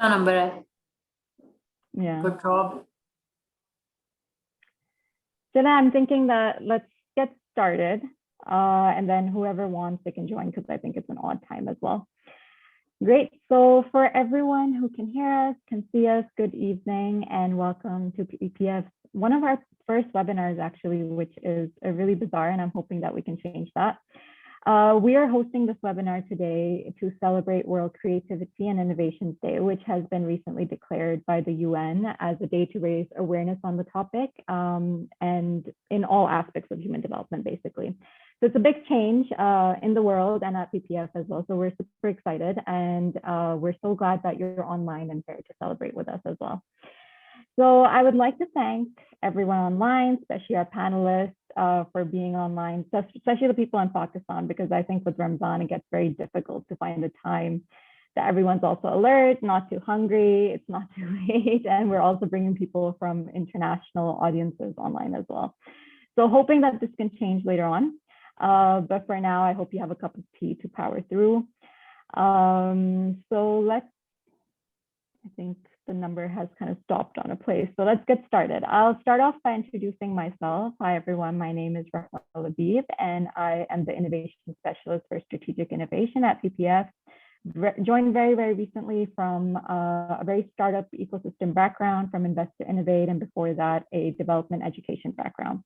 number है. Yeah. Good job. So now I'm thinking that let's get started, and then whoever wants, they can join because I think it's an odd time as well. Great. So for everyone who can hear us, can see us, good evening and welcome to PPAF. One of our first webinars actually, which is really bizarre, and I'm hoping that we can change that. We are hosting this webinar today to celebrate World Creativity and Innovation Day, which has been recently declared by the UN as a day to raise awareness on the topic and in all aspects of human development, basically. So it's a big change in the world and at PPF as well. So we're super excited and we're so glad that you're online and here to celebrate with us as well. So I would like to thank everyone online, especially our panelists for being online, especially the people in Pakistan, because I think with Ramzan, it gets very difficult to find the time that everyone's also alert, not too hungry, it's not too late. And we're also bringing people from international audiences online as well. So hoping that this can change later on. But for now, I hope you have a cup of tea to power through. So let's, I think the number has kind of stopped on a place. So let's get started. I'll start off by introducing myself. Hi, everyone. My name is Rahma Labib, and I am the Innovation Specialist for Strategic Innovation at PPF. Joined very, very recently from a very startup ecosystem background from Invest to Innovate, and before that, a development education background.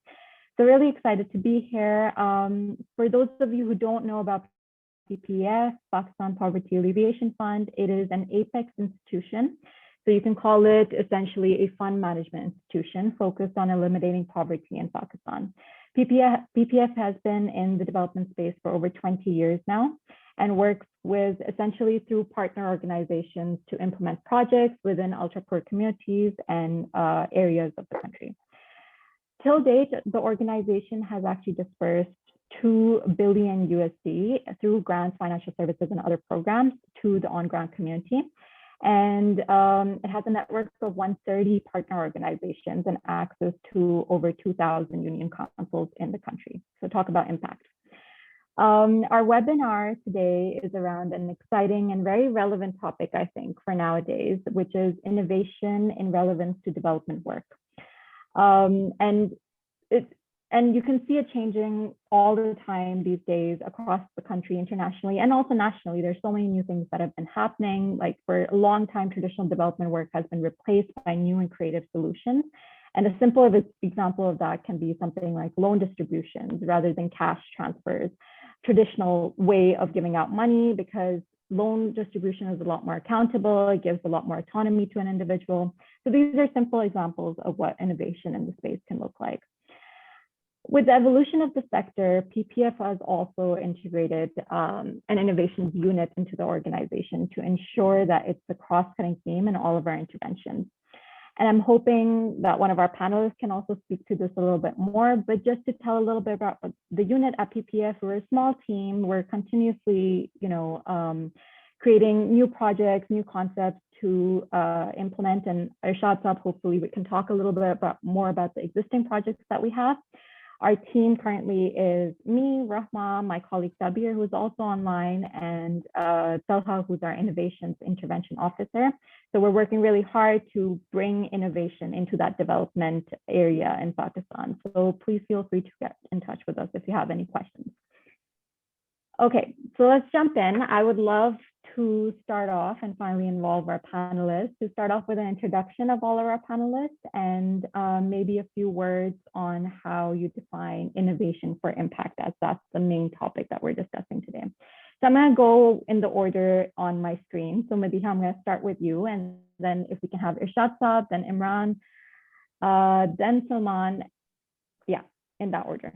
So really excited to be here. For those of you who don't know about PPAF, Pakistan Poverty Alleviation Fund, it is an apex institution. So you can call it essentially a fund management institution focused on eliminating poverty in Pakistan. PPF has been in the development space for over 20 years now and works with essentially through partner organizations to implement projects within ultra-poor communities and areas of the country. Till date, the organization has actually dispersed $2 billion USD through grants, financial services, and other programs to the on-ground community. And it has a network of 130 partner organizations and access to over 2,000 union councils in the country. So talk about impact. Our webinar today is around an exciting and very relevant topic, I think, for nowadays, which is innovation in relevance to development work. And you can see it changing all the time these days across the country, internationally, and also nationally. There's so many new things that have been happening. Like for a long time, traditional development work has been replaced by new and creative solutions. And a simple example of that can be something like loan distributions rather than cash transfers. Traditional way of giving out money, because loan distribution is a lot more accountable. It gives a lot more autonomy to an individual. So these are simple examples of what innovation in the space can look like. With the evolution of the sector, PPF has also integrated an innovations unit into the organization to ensure that it's a cross-cutting theme in all of our interventions. And I'm hoping that one of our panelists can also speak to this a little bit more, but just to tell a little bit about the unit at PPF, we're a small team. We're continuously, creating new projects, new concepts to implement. And Irshad Saab, hopefully we can talk a little bit more about the existing projects that we have. Our team currently is me, Rahma, my colleague Sabir, who's also online, and Talha, who's our Innovations Intervention Officer. So we're working really hard to bring innovation into that development area in Pakistan. So please feel free to get in touch with us if you have any questions. Okay, so let's jump in. I would love to start off and finally involve our panelists, to start off with an introduction of all of our panelists and maybe a few words on how you define innovation for impact, as that's the main topic that we're discussing today. So I'm going to go in the order on my screen. So maybe I'm going to start with you, and then if we can have Irshad Saab, then Imran, then Salman, yeah, in that order,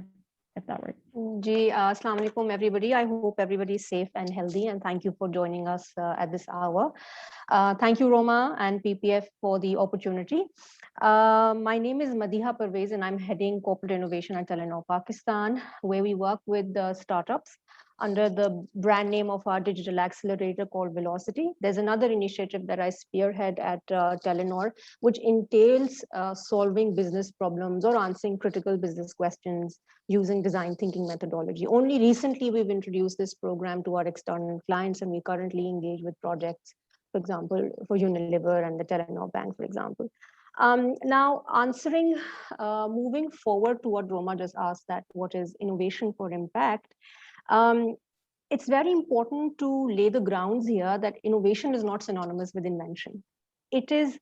if that works. Ji, Assalamu alaikum, everybody. I hope everybody is safe and healthy, and thank you for joining us at this hour. Thank you, Roma and PPF, for the opportunity. My name is Madiha Parvez, and I'm heading corporate innovation at Telenor, Pakistan, where we work with startups under the brand name of our digital accelerator called Velocity. There's another initiative that I spearhead at Telenor, which entails solving business problems or answering critical business questions using design thinking methodology. Only recently we've introduced this program to our external clients, and we currently engage with projects for example, for Unilever and the Telenor Bank, for example. Now, moving forward to what Roma just asked, that what is innovation for impact? It's very important to lay the grounds here that innovation is not synonymous with invention. It is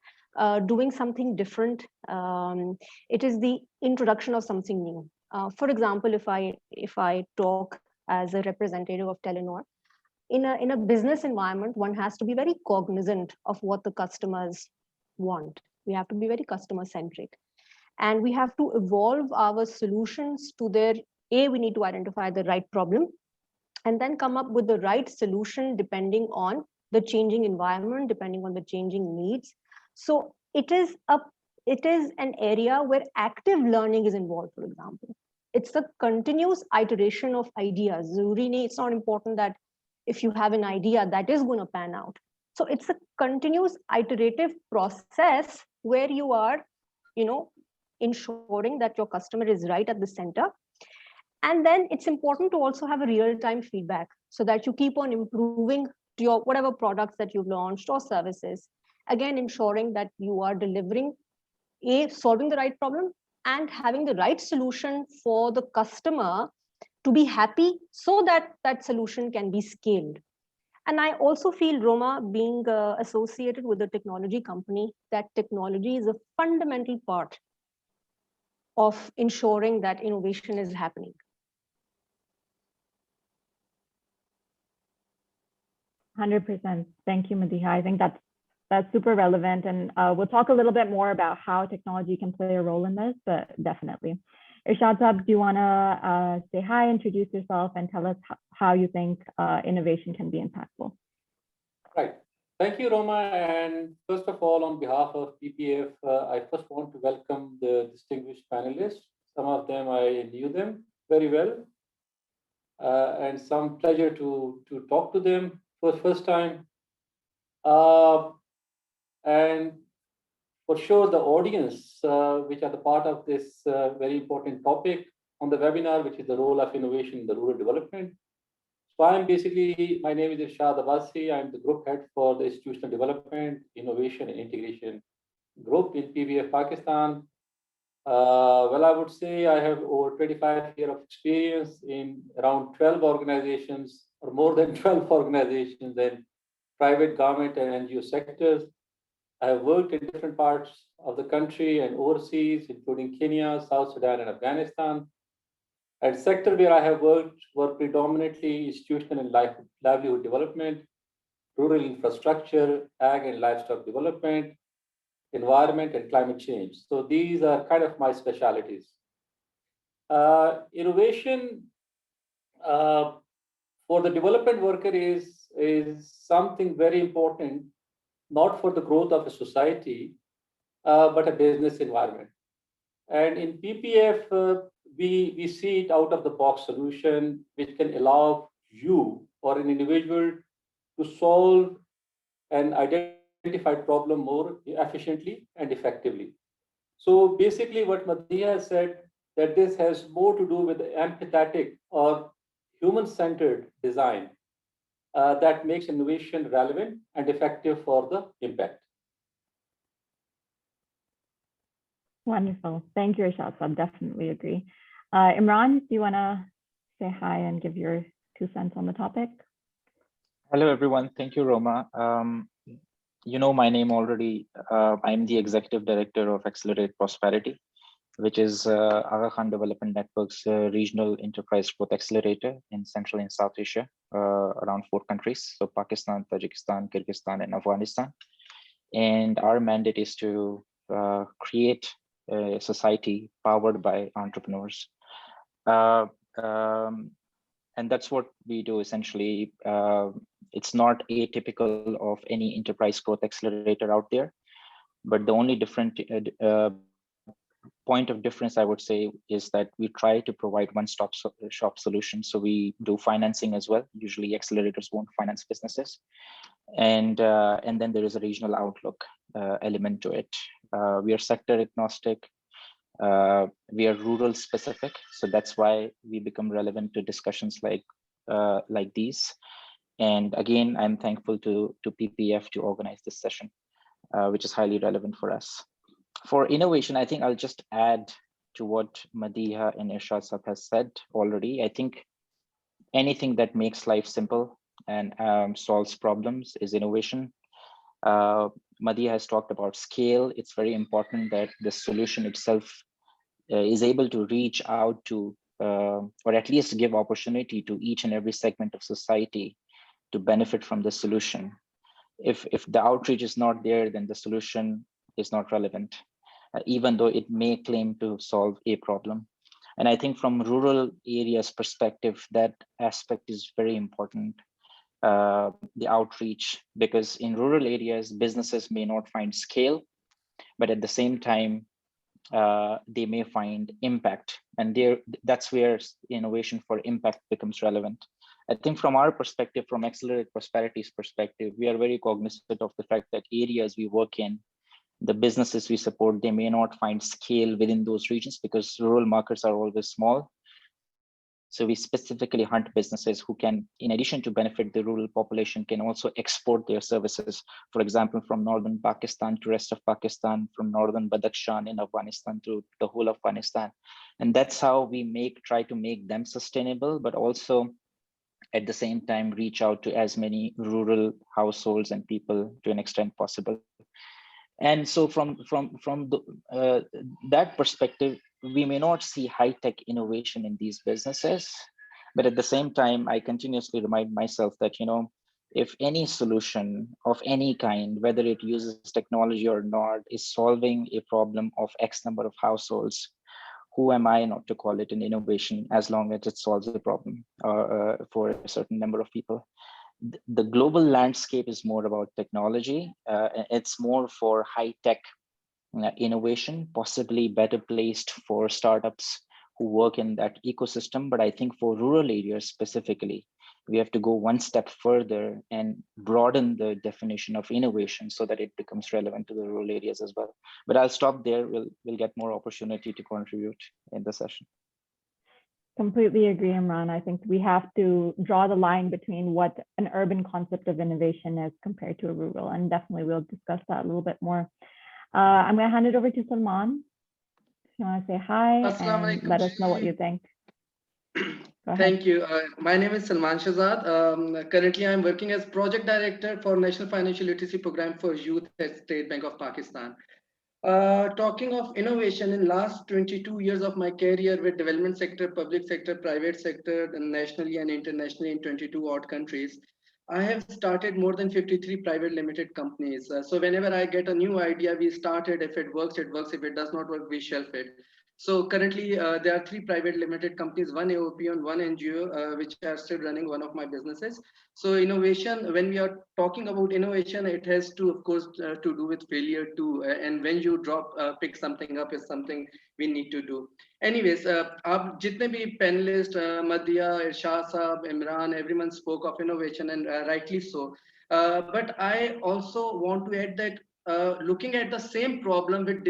doing something different. It is the introduction of something new. For example, if I talk as a representative of Telenor, in a business environment, one has to be very cognizant of what the customers want. We have to be very customer centric, and we have to evolve our solutions to their, we need to identify the right problem and then come up with the right solution depending on the changing environment, depending on the changing needs. So it is an area where active learning is involved, for example. It's a continuous iteration of ideas. It's not important that if you have an idea that is going to pan out. So it's a continuous iterative process where you are, ensuring that your customer is right at the center. And then it's important to also have a real-time feedback so that you keep on improving your whatever products that you've launched or services. Again, ensuring that you are delivering, solving the right problem and having the right solution for the customer to be happy so that that solution can be scaled. And I also feel, Roma, being associated with a technology company, that technology is a fundamental part of ensuring that innovation is happening. %. Thank you, Madiha. I think that's super relevant, and we'll talk a little bit more about how technology can play a role in this, but definitely. Irshad Saab, do you want to say hi, introduce yourself, and tell us how you think innovation can be impactful? Right. Thank you, Roma. And first of all, on behalf of PPAF, I first want to welcome the distinguished panelists. Some of them, I knew them very well, and some pleasure to talk to them for the first time. And for sure, the audience, which are the part of this very important topic on the webinar, which is the role of innovation in the rural development. So I'm basically, my name is Irshad Abbasi. I'm the group head for the Institutional Development, Innovation and Integration Group in PPAF Pakistan. Well, I would say I have over 25 years of experience in around 12 organizations, or more than 12 organizations in private, government, and NGO sectors. I have worked in different parts of the country and overseas, including Kenya, South Sudan, and Afghanistan. And sector where I have worked were predominantly institutional and livelihood development, rural infrastructure, ag and livestock development, environment, and climate change. So these are kind of my specialties. Innovation for the development worker is something very important, not for the growth of a society, but a business environment. And in PPAF, we see it out of the box solution, which can allow you or an individual to solve an identified problem more efficiently and effectively. So basically what Madiha has said, that this has more to do with the empathetic or human-centered design that makes innovation relevant and effective for the impact. Wonderful. Thank you, Irshad. I definitely agree. Imran, do you want to say hi and give your 2 cents on the topic? Hello, everyone. Thank you, Roma. You know my name already. I'm the Executive Director of Accelerate Prosperity, which is Aga Khan Development Network's regional enterprise growth accelerator in Central and South Asia, around 4 countries, so Pakistan, Tajikistan, Kyrgyzstan, and Afghanistan. And our mandate is to create a society powered by entrepreneurs. And that's what we do essentially. It's not atypical of any enterprise growth accelerator out there, but the only different point of difference, I would say, is that we try to provide one-stop shop solutions. So we do financing as well. Usually accelerators won't finance businesses. And then there is a regional outlook element to it. We are sector agnostic. We are rural specific. So that's why we become relevant to discussions like these. And again, I'm thankful to PPAF to organize this session, which is highly relevant for us. For innovation, I think I'll just add to what Madiha and Irshad Sab has said already. I think anything that makes life simple and solves problems is innovation. Madiha has talked about scale. It's very important that the solution itself is able to reach out to, or at least give opportunity to each and every segment of society to benefit from the solution. If the outreach is not there, then the solution is not relevant, even though it may claim to solve a problem. And I think from rural areas perspective, that aspect is very important, the outreach, because in rural areas, businesses may not find scale, but at the same time, they may find impact. And that's where innovation for impact becomes relevant. I think from our perspective, from Accelerate Prosperity's perspective, we are very cognizant of the fact that areas we work in, the businesses we support, they may not find scale within those regions because rural markets are always small. So we specifically hunt businesses who can, in addition to benefit the rural population, can also export their services. For example, from northern Pakistan to rest of Pakistan, from northern Badakhshan in Afghanistan to the whole of Afghanistan. And that's how we try to make them sustainable, but also at the same time, reach out to as many rural households and people to an extent possible. And so from that perspective, we may not see high-tech innovation in these businesses, but at the same time, I continuously remind myself that, if any solution of any kind, whether it uses technology or not, is solving a problem of X number of households, who am I not to call it an innovation as long as it solves a problem for a certain number of people? The global landscape is more about technology. It's more for high-tech innovation, possibly better placed for startups who work in that ecosystem. But I think for rural areas specifically, we have to go one step further and broaden the definition of innovation so that it becomes relevant to the rural areas as well. But I'll stop there. We'll get more opportunity to contribute in the session. Completely agree, Imran. I think we have to draw the line between what an urban concept of innovation is compared to a rural, and definitely we'll discuss that a little bit more. I'm going to hand it over to Salman. If you want to say hi and let us know what you think. Thank you. My name is Salman Shahzad. Currently, I'm working as Project Director for National Financial Literacy Program for Youth at State Bank of Pakistan. Talking of innovation, in last 22 years of my career with development sector, public sector, private sector, and nationally and internationally in 22 odd countries, I have started more than 53 private limited companies. So whenever I get a new idea, we start it. If it works, it works. If it does not work, we shelf it. So currently, there are 3 private limited companies, 1 AOP and 1 NGO, which are still running one of my businesses. So innovation, when we are talking about innovation, it has to, of course, to do with failure too. And when you pick something up is something we need to do. Anyways, आप जितने भी panelists, Madhya, Irshad Sahab, Imran, everyone spoke of innovation, and rightly so. But I also want to add that looking at the same problem with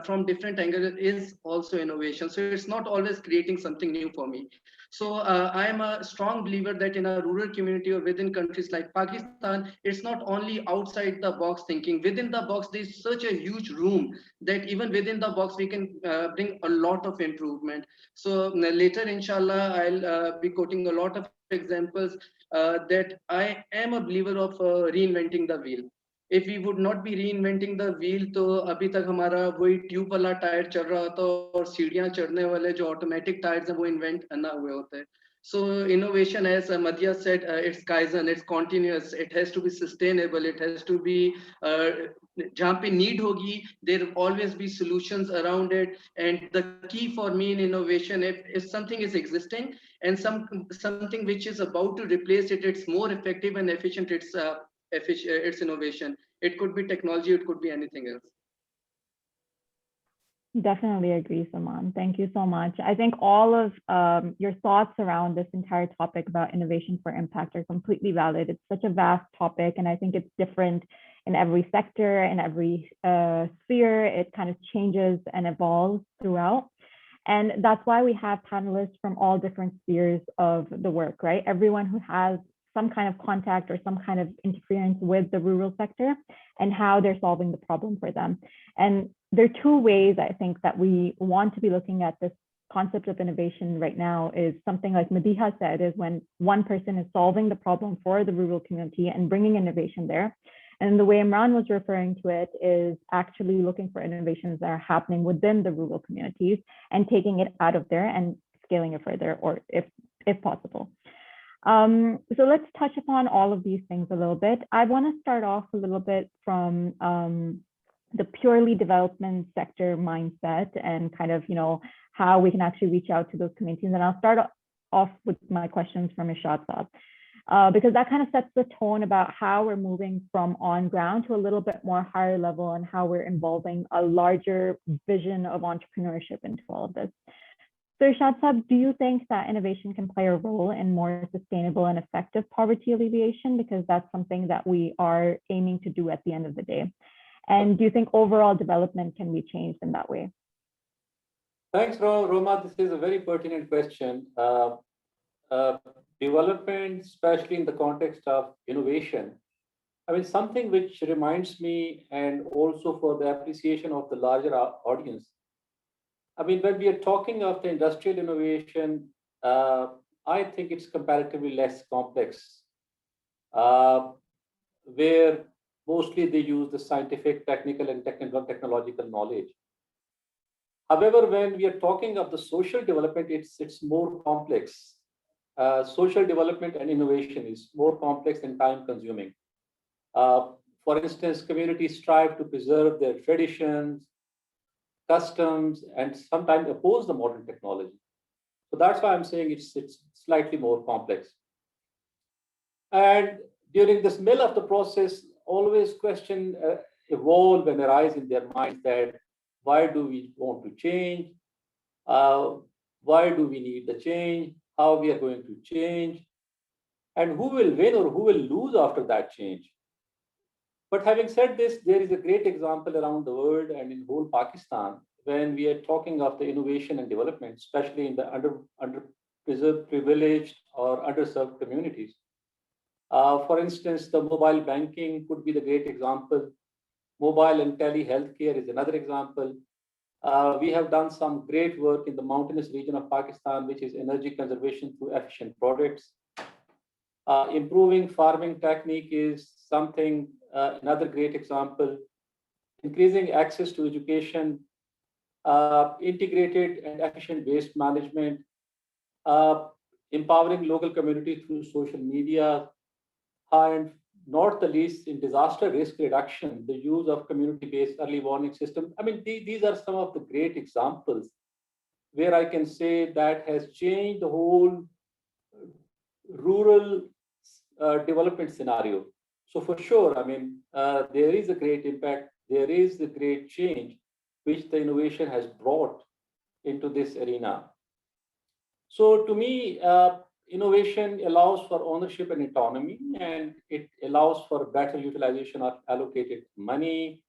from different angles is also innovation. So it's not always creating something new for me. So I am a strong believer that in a rural community or within countries like Pakistan, it's not only outside the box thinking. Within the box, there's such a huge room that even within the box, we can bring a lot of improvement. So later, inshallah, I'll be quoting a lot of examples that I am a believer of reinventing the wheel. If we would not be reinventing the wheel, तो अभी तक हमारा वही tube वाला tyre चल रहा होता और सीढ़ियां चढ़ने वाले जो ऑटोमेटिक टायर्स हैं वो इन्वेंट ना हुए होते. So innovation, as Madhya said, it's Kaizen, it's continuous, it has to be sustainable, it has to be जहाँ पे need होगी, there will always be solutions around it. And the key for me in innovation, if something is existing and something which is about to replace it, it's more effective and efficient. It's innovation. It could be technology, it could be anything else. Definitely agree, Salman. Thank you so much. I think all of your thoughts around this entire topic about innovation for impact are completely valid. It's such a vast topic, and I think it's different in every sector, in every sphere. It kind of changes and evolves throughout. And that's why we have panelists from all different spheres of the work, right? Everyone who has some kind of contact or some kind of interference with the rural sector and how they're solving the problem for them. And there are two ways I think that we want to be looking at this concept of innovation right now. Is something like Madiha said, is when one person is solving the problem for the rural community and bringing innovation there. And the way Imran was referring to it is actually looking for innovations that are happening within the rural communities and taking it out of there and scaling it further, or if possible. So let's touch upon all of these things a little bit. I want to start off a little bit from the purely development sector mindset and kind of, how we can actually reach out to those communities. And I'll start off with my questions from Ishad Saab, because that kind of sets the tone about how we're moving from on ground to a little bit more higher level and how we're involving a larger vision of entrepreneurship into all of this. So Ishad Saab, do you think that innovation can play a role in more sustainable and effective poverty alleviation? Because that's something that we are aiming to do at the end of the day. And do you think overall development can be changed in that way? Thanks, Roma. This is a very pertinent question. Development, especially in the context of innovation, I mean, something which reminds me, and also for the appreciation of the larger audience. I mean, when we are talking of the industrial innovation, I think it's comparatively less complex, where mostly they use the scientific, technical, and technological knowledge. However, when we are talking of the social development, it's more complex. Social development and innovation is more complex and time consuming. For instance, communities strive to preserve their traditions, customs, and sometimes oppose the modern technology. So that's why I'm saying it's slightly more complex. And during this middle of the process, always question evolve and arise in their minds that why do we want to change? Why do we need the change? How we are going to change? And who will win or who will lose after that change? But having said this, there is a great example around the world and in whole Pakistan when we are talking of the innovation and development, especially in the underprivileged or underserved communities. For instance, the mobile banking could be the great example. Mobile and telehealthcare is another example. We have done some great work in the mountainous region of Pakistan, which is energy conservation through efficient products. Improving farming technique is something, another great example. Increasing access to education, integrated and efficient waste management, empowering local community through social media, and not the least in disaster risk reduction, the use of community-based early warning system. I mean, these are some of the great examples where I can say that has changed the whole rural development scenario. So for sure, I mean, there is a great impact. There is a great change which the innovation has brought into this arena. So to me, innovation allows for ownership and autonomy, and it allows for better utilization of allocated money.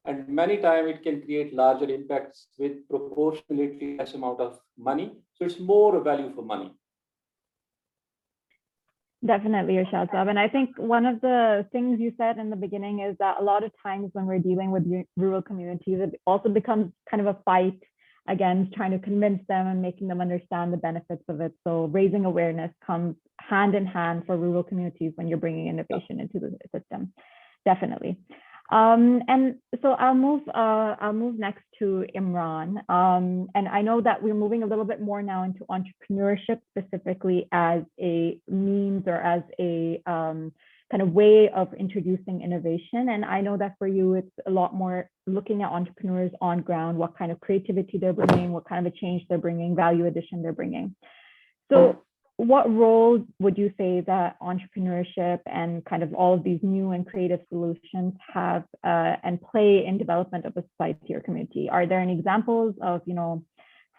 And many times it can create larger impacts with proportionately less amount of money. So it's more value for money. Definitely, Irshad Saab. And I think one of the things you said in the beginning is that a lot of times when we're dealing with rural communities, it also becomes kind of a fight against trying to convince them and making them understand the benefits of it. So raising awareness comes hand in hand for rural communities when you're bringing innovation into the system. Definitely. And so I'll move next to Imran. And I know that we're moving a little bit more now into entrepreneurship specifically as a means or as a kind of way of introducing innovation. And I know that for you, it's a lot more looking at entrepreneurs on ground, what kind of creativity they're bringing, what kind of a change they're bringing, value addition they're bringing. So what role would you say that entrepreneurship and kind of all of these new and creative solutions have and play in development of a society or community? Are there any examples of,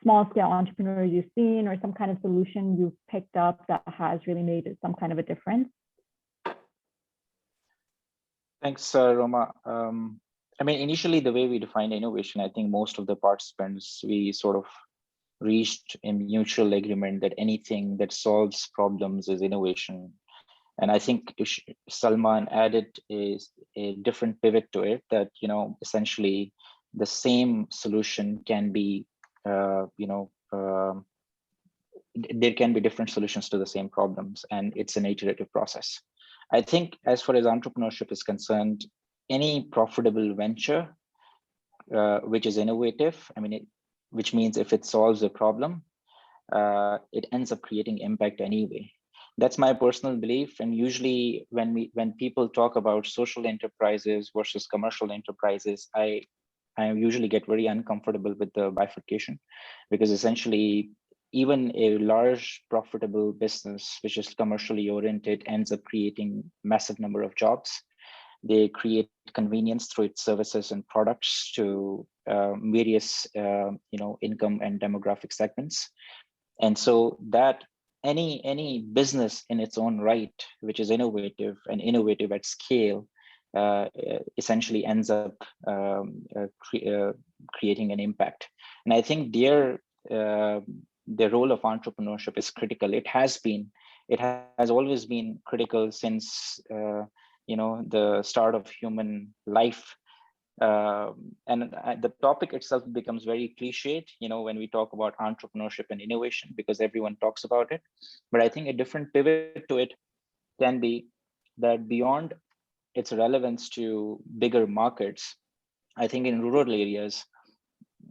small scale entrepreneurs you've seen or some kind of solution you've picked up that has really made some kind of a difference? Thanks, Roma. I mean, initially, the way we defined innovation, I think most of the participants, we sort of reached a mutual agreement that anything that solves problems is innovation. And I think Salman added is a different pivot to it, that, you know, essentially the same solution can be, there can be different solutions to the same problems, and it's an iterative process. I think as far as entrepreneurship is concerned, any profitable venture, which is innovative, I mean, which means if it solves a problem, it ends up creating impact anyway. That's my personal belief. And usually when people talk about social enterprises versus commercial enterprises, I usually get very uncomfortable with the bifurcation, because essentially even a large profitable business, which is commercially oriented, ends up creating massive number of jobs. They create convenience through its services and products to various income and demographic segments. And so that any business in its own right, which is innovative and innovative at scale, essentially ends up creating an impact. And I think the role of entrepreneurship is critical. It has always been critical since the start of human life. And the topic itself becomes very cliched, when we talk about entrepreneurship and innovation, because everyone talks about it. But I think a different pivot to it can be that beyond its relevance to bigger markets, I think in rural areas,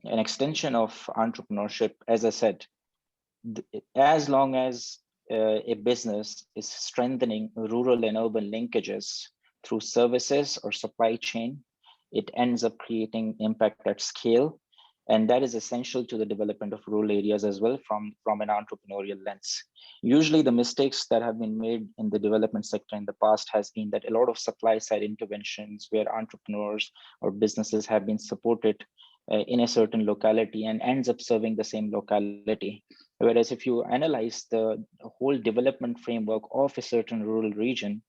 an extension of entrepreneurship, as I said, as long as a business is strengthening rural and urban linkages through services or supply chain, it ends up creating impact at scale. And that is essential to the development of rural areas as well from an entrepreneurial lens. Usually the mistakes that have been made in the development sector in the past has been that a lot of supply side interventions where entrepreneurs or businesses have been supported in a certain locality and ends up serving the same locality. Whereas if you analyze the whole development framework of a certain rural region,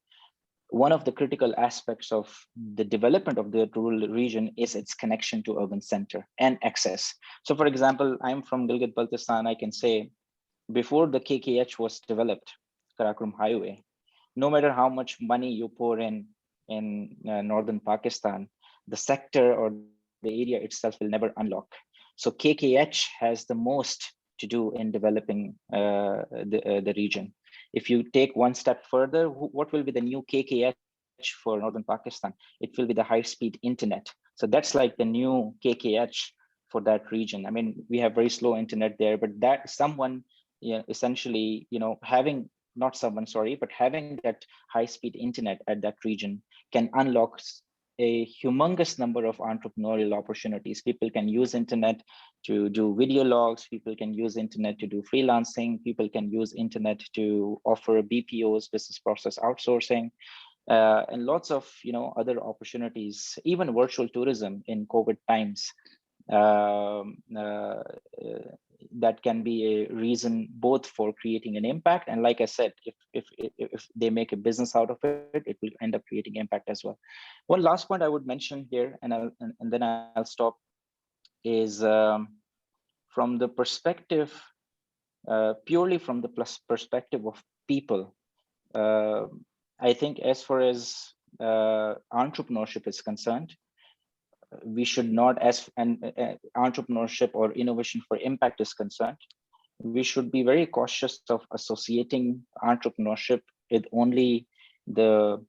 one of the critical aspects of the development of the rural region is its connection to urban center and access. So for example, I'm from Gilgit-Baltistan. I can say before the KKH was developed, Karakoram Highway, no matter how much money you pour in northern Pakistan, the sector or the area itself will never unlock. So KKH has the most to do in developing the region. If you take one step further, what will be the new KKH for northern Pakistan? It will be the high-speed internet. So that's like the new KKH for that region. I mean, we have very slow internet there, but that someone, essentially, having having that high-speed internet at that region can unlock a humongous number of entrepreneurial opportunities. People can use internet to do video logs. People can use internet to do freelancing. People can use internet to offer BPOs, business process outsourcing, and lots of other opportunities. Even virtual tourism in COVID times. That can be a reason both for creating an impact, and like I said, if they make a business out of it, it will end up creating impact as well. One last point I would mention here, and then I'll stop, is from the perspective, purely from the perspective of people. I think as far as entrepreneurship is concerned, we should not, as entrepreneurship or innovation for impact is concerned, we should be very cautious of associating entrepreneurship with only the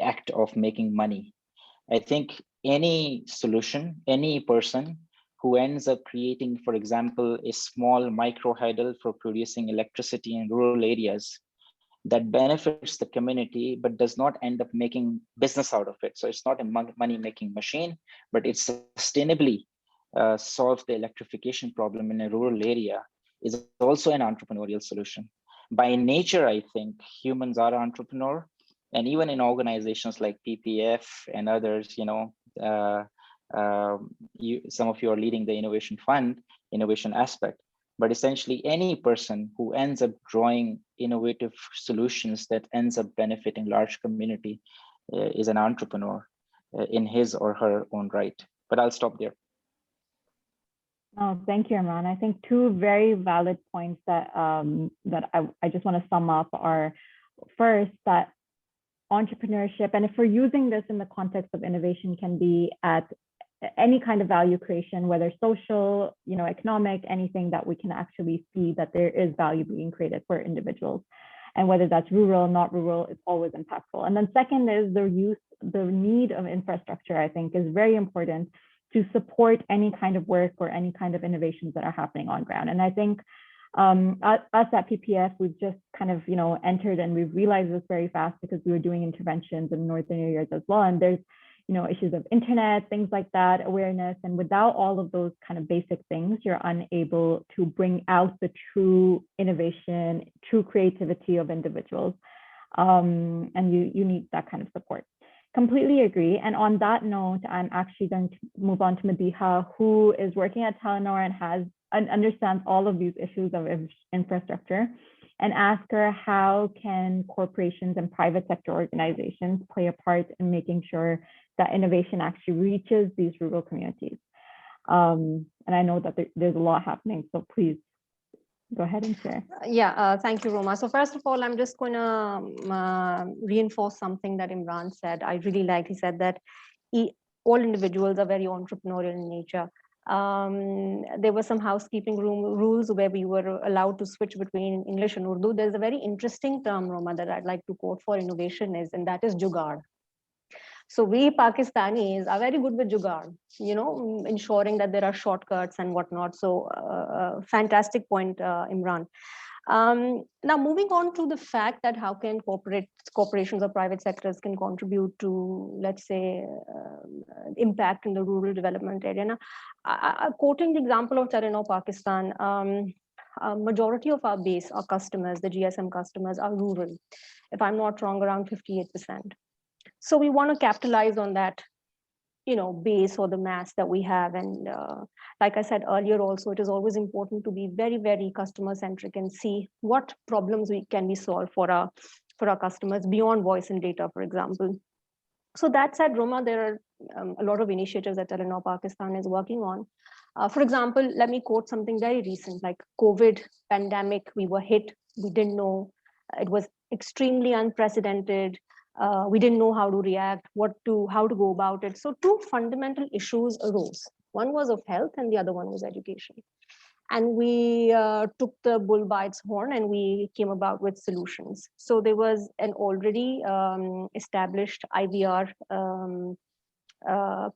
act of making money. I think any solution, any person who ends up creating, for example, a small micro hydel for producing electricity in rural areas, that benefits the community, but does not end up making business out of it. So it's not a money-making machine, but it sustainably solves the electrification problem in a rural area, is also an entrepreneurial solution. By nature, I think humans are entrepreneur, and even in organizations like PPAF and others, some of you are leading the innovation aspect. But essentially, any person who ends up drawing innovative solutions that ends up benefiting large community is an entrepreneur in his or her own right. But I'll stop there. Oh, thank you, Imran. I think two very valid points that I just want to sum up are, first, that entrepreneurship, and if we're using this in the context of innovation, can be at any kind of value creation, whether social, economic, anything that we can actually see that there is value being created for individuals. And whether that's rural, not rural, it's always impactful. And then second is the need of infrastructure, I think, is very important to support any kind of work or any kind of innovations that are happening on ground. And I think us at PPAF, we've just kind of, entered, and we've realized this very fast because we were doing interventions in northern areas as well. And there's, issues of internet, things like that, awareness. And without all of those kind of basic things, you're unable to bring out the true innovation, true creativity of individuals. And you need that kind of support. Completely agree. And on that note, I'm actually going to move on to Madiha, who is working at Telenor and understands all of these issues of infrastructure, and ask her, how can corporations and private sector organizations play a part in making sure that innovation actually reaches these rural communities? And I know that there's a lot happening, so please go ahead and share. Yeah, thank you, Roma. So first of all, I'm just going to reinforce something that Imran said. I really liked. He said that all individuals are very entrepreneurial in nature. There were some housekeeping rules where we were allowed to switch between English and Urdu. There's a very interesting term, Roma, that I'd like to quote for innovation and that is jugaad. So we Pakistanis are very good with jugaad, ensuring that there are shortcuts and whatnot. So fantastic point, Imran. Now moving on to the fact that how can corporations or private sectors can contribute to, let's say, impact in the rural development area. Now, quoting the example of Telenor Pakistan, majority of our base, our customers, the GSM customers, are rural. If I'm not wrong, around 58%. So we want to capitalize on that, base or the mass that we have. And like I said earlier, also, it is always important to be very, very customer centric and see what problems can be solved for our customers beyond voice and data, for example. So that said, Roma, there are a lot of initiatives that Telenor Pakistan is working on. For example, let me quote something very recent, like COVID pandemic. We were hit. We didn't know. It was extremely unprecedented. We didn't know how to react, how to go about it. So two fundamental issues arose. One was of health and the other one was education. And we took the bull by its horn and we came about with solutions. So there was an already established IVR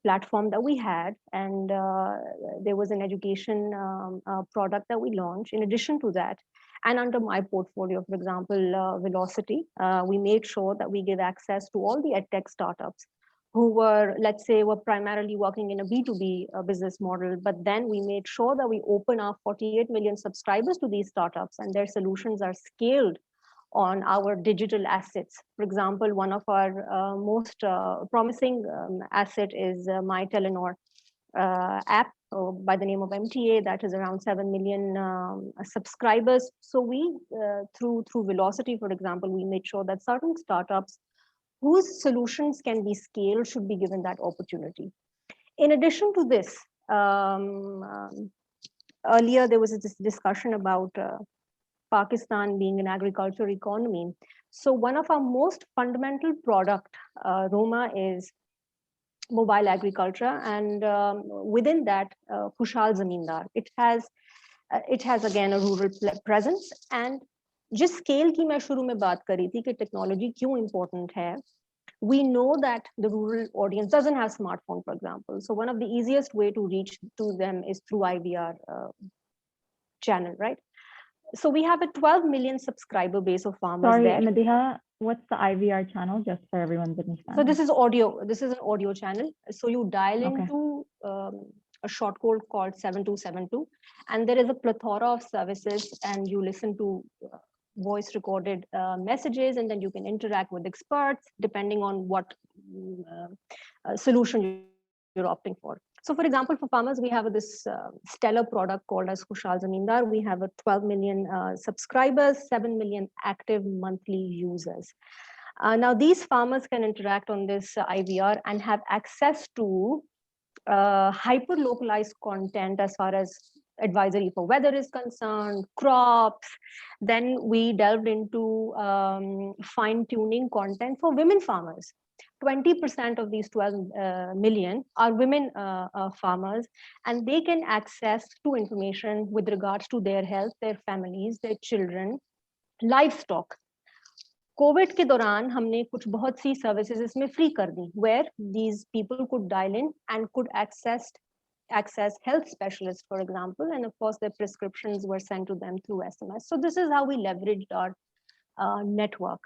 platform that we had, and there was an education product that we launched. In addition to that, and under my portfolio, for example, Velocity, we made sure that we give access to all the edtech startups who were, let's say, were primarily working in a B2B business model. But then we made sure that we open our 48 million subscribers to these startups, and their solutions are scaled on our digital assets. For example, one of our most promising asset is My Telenor app by the name of MTA, that is around 7 million subscribers. So we, through Velocity, for example, we made sure that certain startups whose solutions can be scaled should be given that opportunity. In addition to this, earlier there was this discussion about Pakistan being an agriculture economy. So one of our most fundamental product, Roma, is mobile agriculture, and within that, Khushal Zamindar. It has again a rural presence. And जिस scale की मैं शुरू में बात करी थी कि technology क्यों important है, we know that the rural audience doesn't have smartphone, for example. So one of the easiest way to reach to them is through IVR channel, right? So we have a 12 million subscriber base of farmers. Sorry, there. Madiha, what's the IVR channel, just for everyone's understanding? So this is audio. This is an audio channel. So you dial into a short code called 7272, and there is a plethora of services, and you listen to voice recorded messages, and then you can interact with experts depending on what solution you're opting for. So for example, for farmers, we have this stellar product called as Khushal Zamindar. We have a 12 million subscribers, 7 million active monthly users. Now these farmers can interact on this IVR and have access to hyper localized content as far as advisory for weather is concerned, crops. Then we delved into fine tuning content for women farmers. 20% of these 12 million are women farmers, and they can access to information with regards to their health, their families, their children, livestock. Covid के दौरान हमने कुछ बहुत सी services इसमें free कर दी, where these people could dial in and could access health specialists, for example, and of course their prescriptions were sent to them through SMS. So this is how we leveraged our network.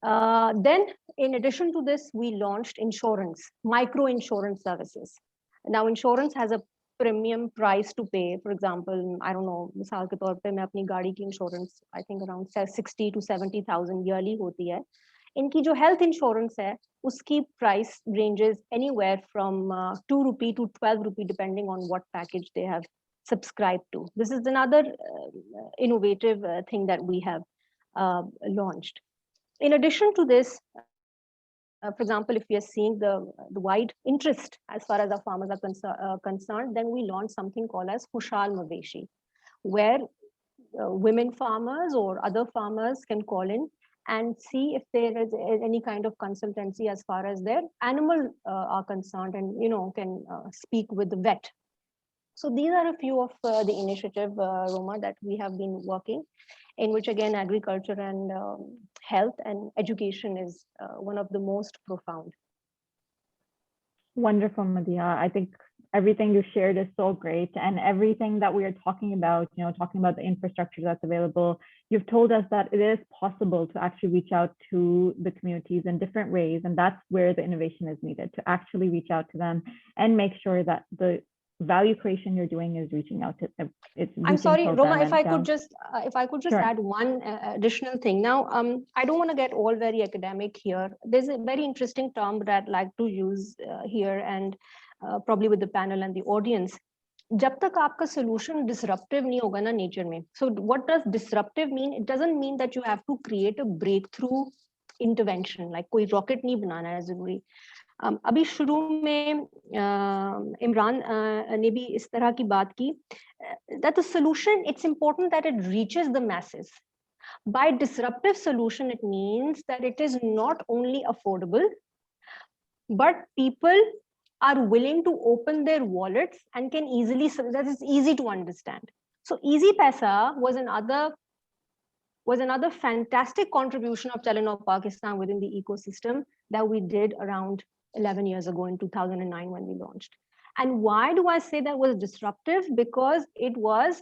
Then, in addition to this, we launched insurance, micro insurance services. Now, insurance has a premium price to pay. For example, I don't know, misal ke taur pe main apni gaadi ki insurance, I think around 60 to 70,000 yearly hoti hai. Inki jo health insurance hai, uski price ranges anywhere from 2 rupee to 12 rupee, depending on what package they have subscribed to. This is another innovative thing that we have launched. In addition to this, for example, if we are seeing the wide interest as far as our farmers are concerned, then we launched something called as Khushal Maveshi, where women farmers or other farmers can call in and see if there is any kind of consultancy as far as their animal are concerned, and can speak with the vet. So these are a few of the initiative, Roma, that we have been working, in which again agriculture and health and education is one of the most profound. Wonderful, Madiha. I think everything you shared is so great, and everything that we are talking about, talking about the infrastructure that's available, you've told us that it is possible to actually reach out to the communities in different ways, and that's where the innovation is needed, to actually reach out to them and make sure that the value creation you're doing is reaching out to it's. I'm sorry, Roma, if I could just Sure. add one additional thing. Now, I don't want to get all very academic here. There's a very interesting term that I'd like to use here, and probably with the panel and the audience. जब तक आपका solution disruptive नहीं होगा ना nature में. So what does disruptive mean? It doesn't mean that you have to create a breakthrough intervention, like कोई rocket नहीं बनाना है जरूरी. अभी शुरू में इमरान ने भी इस तरह की बात की, that the solution, it's important that it reaches the masses. By disruptive solution, it means that it is not only affordable, but people are willing to open their wallets and can easily, that is easy to understand. So Easy Paisa was another fantastic contribution of Telenor Pakistan within the ecosystem that we did around 11 years ago in 2009 when we launched. And why do I say that was disruptive? Because it was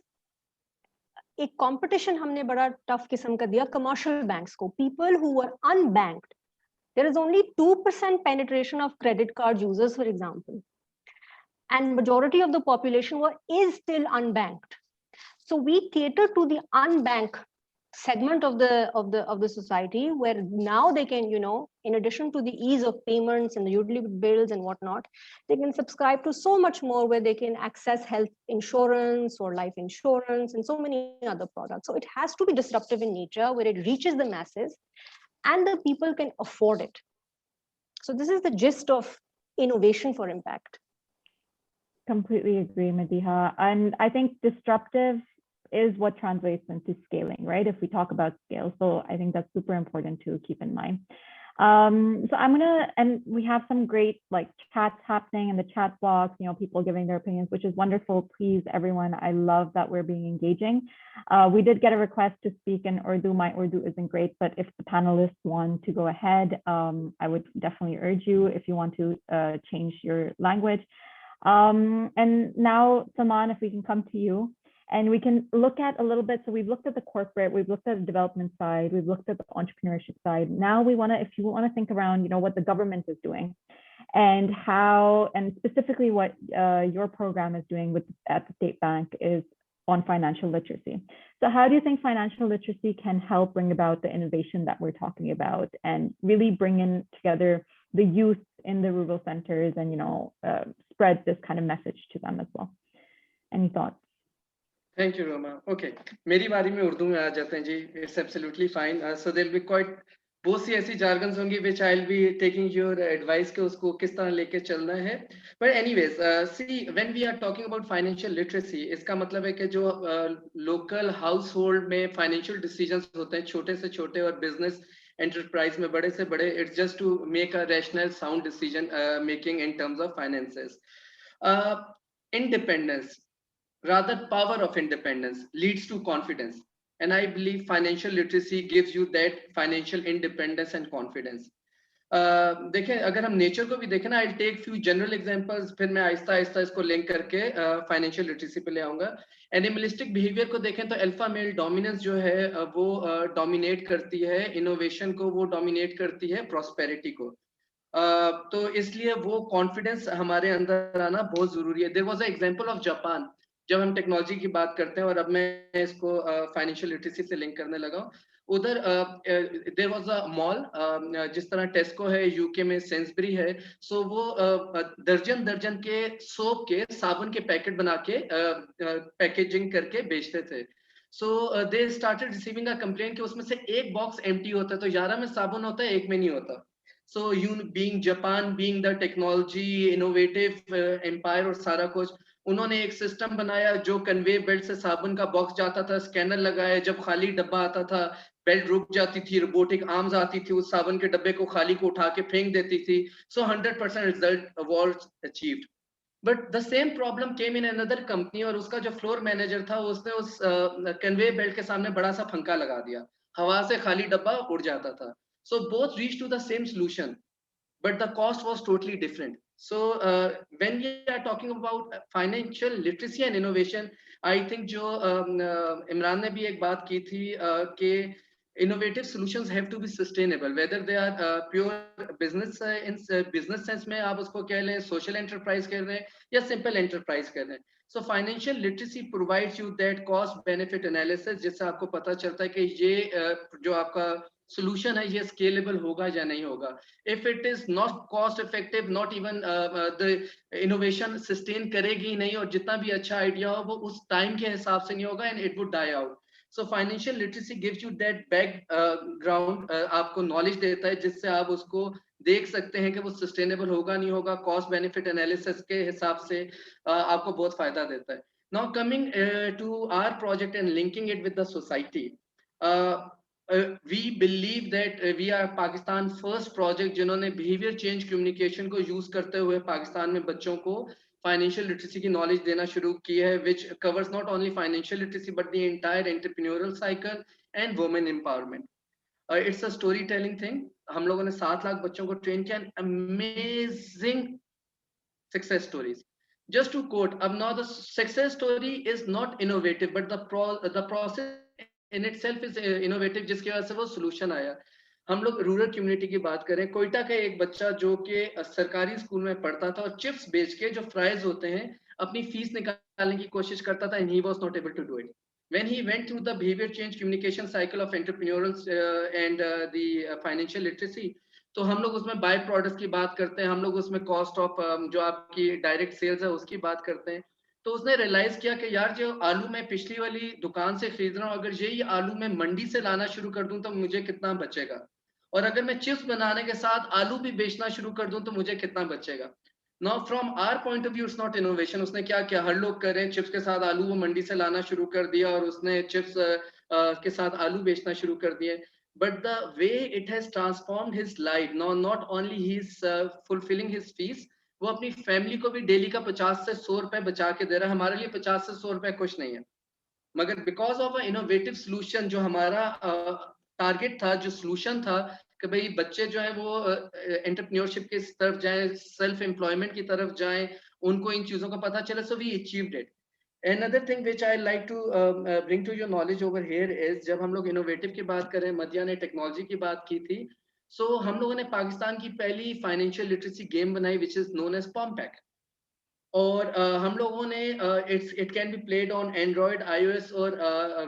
a competition हमने बड़ा tough किस्म का दिया commercial banks को, people who were unbanked. There is only 2% penetration of credit card users, for example, and majority of the population is still unbanked. So we cater to the unbanked segment of the society, where now they can, in addition to the ease of payments and the utility bills and whatnot, they can subscribe to so much more, where they can access health insurance or life insurance and so many other products. So it has to be disruptive in nature, where it reaches the masses and the people can afford it. So this is the gist of innovation for impact. Completely agree, Madiha. And I think disruptive is what translates into scaling, right? If we talk about scale. So I think that's super important to keep in mind. So and we have some great chats happening in the chat box, people giving their opinions, which is wonderful. Please, everyone, I love that we're being engaging. We did get a request to speak in Urdu. My Urdu isn't great, but if the panelists want to go ahead, I would definitely urge you if you want to change your language. And now, Saman, if we can come to you. And we can look at a little bit. So we've looked at the corporate, we've looked at the development side, we've looked at the entrepreneurship side. Now we want to, if you want to think around, what the government is doing and how, and specifically what your program is doing at the State Bank is on financial literacy. So how do you think financial literacy can help bring about the innovation that we're talking about and really bring in together the youth in the rural centers and, spread this kind of message to them as well? Any thoughts? Thank you, Roma. Okay, मेरी बारी में उर्दू में आ जाते हैं जी. It's absolutely fine. So there'll be quite बहुत सी ऐसी jargons होंगी which I'll be taking your advice के उसको किस तरह लेके चलना है. But anyways, see, when we are talking about financial literacy, इसका मतलब है कि जो local household में financial decisions होते हैं, छोटे से छोटे, और business enterprise में बड़े से बड़े, it's just to make a rational sound decision making in terms of finances. Independence, rather power of independence, leads to confidence. And I believe financial literacy gives you that financial independence and confidence. देखें, अगर हम nature को भी देखें ना, I take few general examples, फिर मैं आहिस्ता आहिस्ता इसको लिंक करके फाइनेंशियल लिटरेसी पे ले आऊंगा. एनिमलिस्टिक बिहेवियर को देखें तो अल्फा मेल डोमिनेंस जो है वो डोमिनेट करती है इनोवेशन को, वो डोमिनेट करती है प्रॉस्पेरिटी को. तो इसलिए वो कॉन्फिडेंस हमारे अंदर आना बहुत जरूरी है. There was a example of Japan, जब हम टेक्नोलॉजी की बात करते हैं, और अब मैं इसको फाइनेंशियल लिटरेसी से लिंक करने लगा हूं. उधर देयर वाज अ मॉल, जिस तरह टेस्को है यूके में, सेंसबरी है, सो वो दर्जन दर्जन के सोप के, साबुन के पैकेट बना के पैकेजिंग करके बेचते थे. So they started receiving a complaint कि उसमें से एक बॉक्स एम्प्टी होता है, तो 11 में साबुन होता है, एक में नहीं होता. So you being Japan, being the technology innovative empire और सारा कुछ, उन्होंने एक सिस्टम बनाया जो कन्वे बेल्ट से साबुन का बॉक्स जाता था, स्कैनर लगाया, जब खाली डब्बा आता था बेल्ट रुक जाती थी, रोबोटिक आर्म्स आती थी, उस साबुन के डब्बे को खाली को उठा के फेंक देती थी. So 100% result was achieved. But the same problem came in another company, और उसका जो फ्लोर मैनेजर था उसने उस कन्वे बेल्ट के सामने बड़ा सा पंखा लगा दिया, हवा से खाली डब्बा उड़ जाता था. So both reached to the same solution, but the cost was totally different. So when we are talking about financial literacy and innovation, I think जो इमरान ने भी एक बात की थी कि innovative solutions have to be sustainable, whether they are pure business in business sense में आप उसको कह लें, social enterprise कह रहे हैं, या simple enterprise कह रहे हैं. So financial literacy provides you that cost benefit analysis, जिससे आपको पता चलता है कि ये जो आपका solution है ये scalable होगा या नहीं होगा. If it is not cost effective, not even the innovation sustain करेगी नहीं, और जितना भी अच्छा idea हो वो उस time के हिसाब से नहीं होगा, and it would die out. So financial literacy gives you that background, आपको knowledge देता है जिससे आप उसको देख सकते हैं कि वो sustainable होगा नहीं होगा, cost benefit analysis के हिसाब से आपको बहुत फायदा देता है. Now coming to our project and linking it with the society, we believe that we are Pakistan first project जिन्होंने behavior change communication को use करते हुए पाकिस्तान में बच्चों को फाइनेंशियल लिटरेसी की नॉलेज देना शुरू की है, which covers not only financial literacy but the entire entrepreneurial cycle and women empowerment. It's a storytelling thing. हम लोगों ने 7 लाख बच्चों को ट्रेन किया, amazing success stories. Just to quote, अब now the success story is not innovative, but the process in itself is innovative, जिसकी वजह से वो solution आया. हम लोग रूरल कम्युनिटी की बात करें, कोयटा का एक बच्चा जो कि सरकारी स्कूल में पढ़ता था और चिप्स बेच के जो फ्राइज होते हैं अपनी फीस निकालने की कोशिश करता था, and he was not able to do it. When he went through the behavior change communication cycle of entrepreneurial and the financial literacy, तो हम लोग उसमें बाय प्रोडक्ट्स की बात करते हैं, हम लोग उसमें कॉस्ट ऑफ जो आपकी डायरेक्ट सेल्स है उसकी बात करते हैं. तो उसने रियलाइज किया कि यार जो आलू मैं पिछली वाली दुकान से खरीद रहा हूँ, अगर यही आलू मैं मंडी से लाना शुरू कर दूं तो मुझे कितना बचेगा, और अगर मैं चिप्स बनाने के साथ आलू भी बेचना शुरू कर दूं तो मुझे कितना बचेगा. Now from our point of view it's not innovation. उसने क्या किया, हर लोग कर रहे हैं चिप्स के साथ आलू, वो मंडी से लाना शुरू कर दिया और उसने चिप्स के साथ आलू बेचना शुरू कर दिए. But the way it has transformed his life, now not only he is fulfilling his fees, वो अपनी फैमिली को भी डेली का 50 से 100 रुपए बचा के दे रहा है. हमारे लिए 50 से 100 रुपए कुछ नहीं है, मगर because of a innovative solution, जो हमारा टारगेट था, जो सोल्यूशन था कि भाई बच्चे जो है वो एंटरप्रेन्योरशिप की तरफ जाएं, सेल्फ एम्प्लॉयमेंट की तरफ जाएं, उनको इन चीजों का पता चले. So we achieved it. Another thing which I like to bring to your knowledge over here is, जब हम लोग इनोवेटिव की बात करें, मदिया ने टेक्नोलॉजी की बात की थी, सो हम लोगों ने पाकिस्तान की पहली फाइनेंशियल लिटरेसी गेम बनाई which is known as Pompak. और हम लोगों ने it can be played on Android, iOS और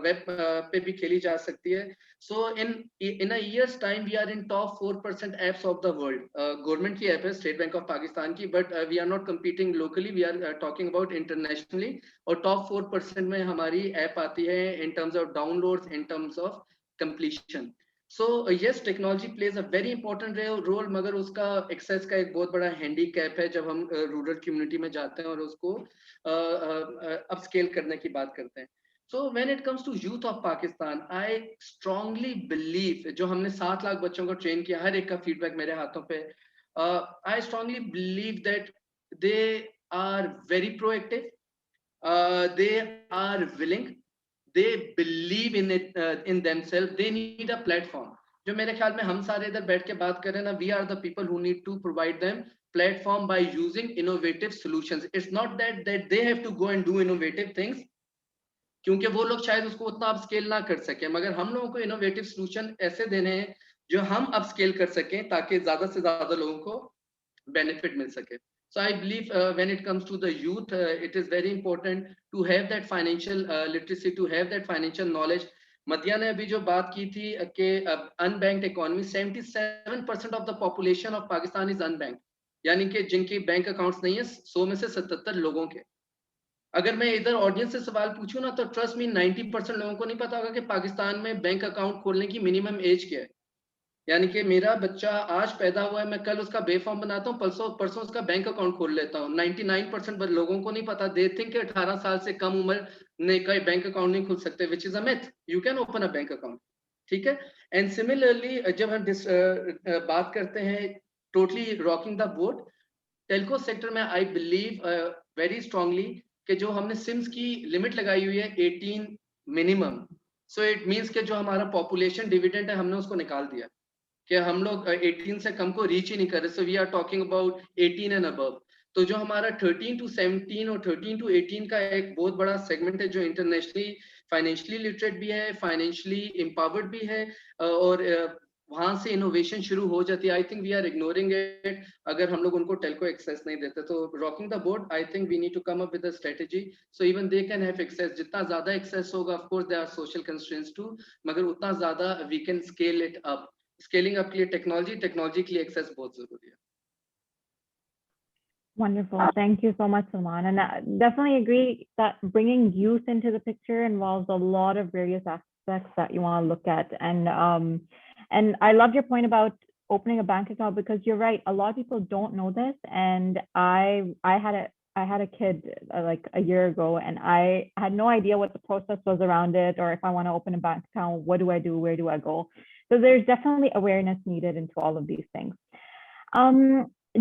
वेब पे भी खेली जा सकती है. So in a year's time we are in top 4% apps of the world. Government की ऐप है, स्टेट बैंक ऑफ पाकिस्तान की, but we are not competing locally, we are talking about internationally. और टॉप 4% में हमारी ऐप आती है in terms of downloads, in terms of completion. So yes, technology plays a very important role, मगर उसका access का एक बहुत बड़ा handicap है जब हम rural community में जाते हैं और उसको upscale करने की बात करते हैं. So when it comes to youth of Pakistan, I strongly believe, जो हमने 7 लाख बच्चों को train किया, हर एक का feedback मेरे हाथों पे, I strongly believe that they are very proactive, they are willing, they believe in it, in themselves. They need a platform. जो मेरे ख्याल में हम सारे इधर बैठ के बात कर रहे हैं ना, we are the people who need to provide them platform by using innovative solutions. It's not that they have to go and do innovative things, क्योंकि वो लोग शायद उसको उतना अपस्केल ना कर सके, मगर हम लोगों को इनोवेटिव सॉल्यूशन ऐसे देने हैं जो हम अपस्केल कर सकें ताकि ज्यादा से ज्यादा लोगों को बेनिफिट मिल सके. So I believe when it comes to the youth, it is very important to have that financial literacy, to have that financial knowledge. मदिया ने अभी जो बात की थी कि unbanked economy, 77% of the population of Pakistan is unbanked, यानी कि जिनकी बैंक अकाउंट्स नहीं है 100 में से 77 लोगों के. अगर मैं इधर ऑडियंस से सवाल पूछूं ना, तो ट्रस्ट मी 90% लोगों को नहीं पता होगा कि पाकिस्तान में बैंक अकाउंट खोलने की मिनिमम एज क्या है. यानी कि मेरा बच्चा आज पैदा हुआ है, मैं कल उसका बेफॉर्म बनाता हूँ, परसों उसका बैंक अकाउंट खोल लेता हूँ. 99% लोगों को नहीं पता. दे थिंक 18 साल से कम उम्र ने का बैंक अकाउंट नहीं खुल सकते, which is a myth. You can open a bank account. ठीक है. एंड सिमिलरली जब हम बात करते हैं totally rocking the boat, Telco sector में आई बिलीव वेरी स्ट्रांगली कि जो हमने सिम्स की लिमिट लगाई हुई है 18 मिनिमम, सो इट मींस कि जो हमारा पॉपुलेशन डिविडेंड है हमने उसको निकाल दिया कि हम लोग 18 से कम को रीच ही नहीं कर रहे. So we are talking about 18 and above. तो जो हमारा 13 to 17 और 13 to 18 का एक बहुत बड़ा सेगमेंट है जो इंटरनेशनली फाइनेंशियली लिटरेट भी है, फाइनेंशियली एम्पावर्ड भी है, और वहां से इनोवेशन शुरू हो जाती है. I think we are ignoring it अगर हम लोग उनको टेलको एक्सेस नहीं देते. तो rocking the board, I think we need to come up with a strategy so even they can have access. जितना ज्यादा एक्सेस होगा, of course there are social constraints too, मगर उतना ज्यादा we can scale it up. Scaling up के लिए technology के लिए एक्सेस बहुत जरूरी है. Wonderful. Thank you so much, Salman. And I definitely agree that bringing youth into the picture involves a lot of various aspects that you want to look at. And I love your point about opening a bank account, because you're right. A lot of people don't know this. And I had a kid like a year ago, and I had no idea what the process was around it, or if I want to open a bank account, what do I do? Where do I go? So there's definitely awareness needed into all of these things.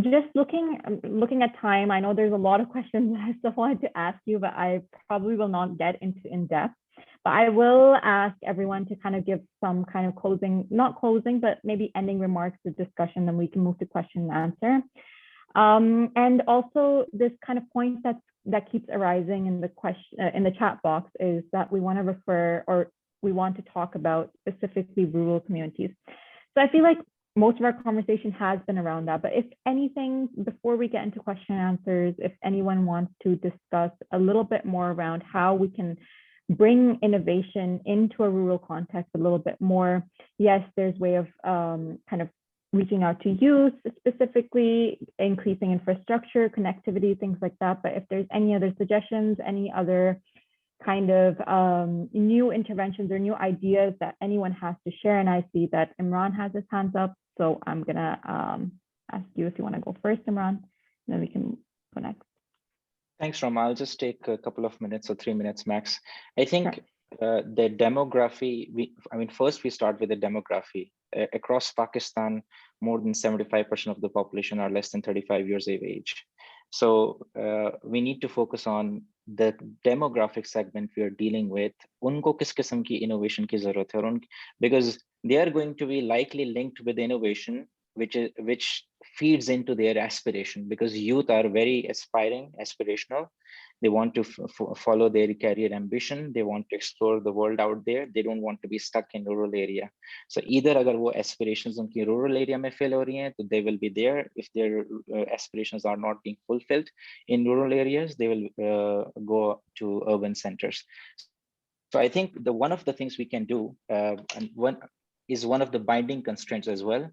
Just looking at time, I know there's a lot of questions I still wanted to ask you, but I probably will not get into in depth. But I will ask everyone to kind of give some kind of closing, not closing, but maybe ending remarks to discussion, then we can move to question and answer. And also this kind of point that keeps arising in the question in the chat box is that we want to refer, or we want to talk about specifically rural communities. So I feel like most of our conversation has been around that, but if anything, before we get into question and answers, if anyone wants to discuss a little bit more around how we can bring innovation into a rural context a little bit more. Yes, there's way of kind of reaching out to youth, specifically increasing infrastructure, connectivity, things like that. But if there's any other suggestions, any other kind of new interventions or new ideas that anyone has to share, and I see that Imran has his hands up, so I'm gonna ask you if you want to go first, Imran, and then we can go next. Thanks, Roma. I'll just take a couple of minutes or 3 minutes max. I think the demography, first we start with the demography. Across Pakistan, more than 75% of the population are less than 35 years of age. So we need to focus on the demographic segment we are dealing with. Unko kis qisam ki innovation ki zarurat hai, because they are going to be likely linked with innovation, which feeds into their aspiration, because youth are very aspirational. They want to follow their career ambition. They want to explore the world out there. They don't want to be stuck in rural area. So either agar wo aspirations unki rural area mein fill ho rahi hain, so they will be there. If their aspirations are not being fulfilled in rural areas, they will go to urban centers. So I think one of the things we can do, and one of the binding constraints as well.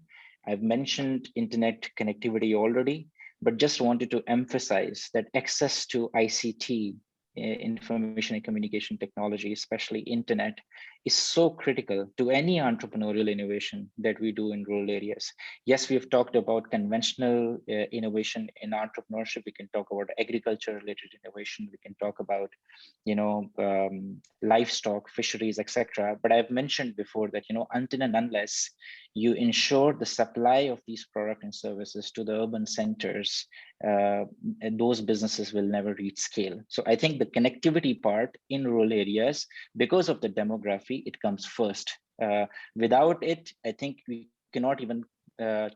I've mentioned internet connectivity already, but just wanted to emphasize that access to ICT information and communication technology, especially internet, is so critical to any entrepreneurial innovation that we do in rural areas. Yes, we have talked about conventional innovation in entrepreneurship. We can talk about agriculture-related innovation. We can talk about, livestock, fisheries, etc. But I've mentioned before that, until and unless you ensure the supply of these products and services to the urban centers, and those businesses will never reach scale. So I think the connectivity part in rural areas, because of the demography, it comes first. Without it, I think we cannot even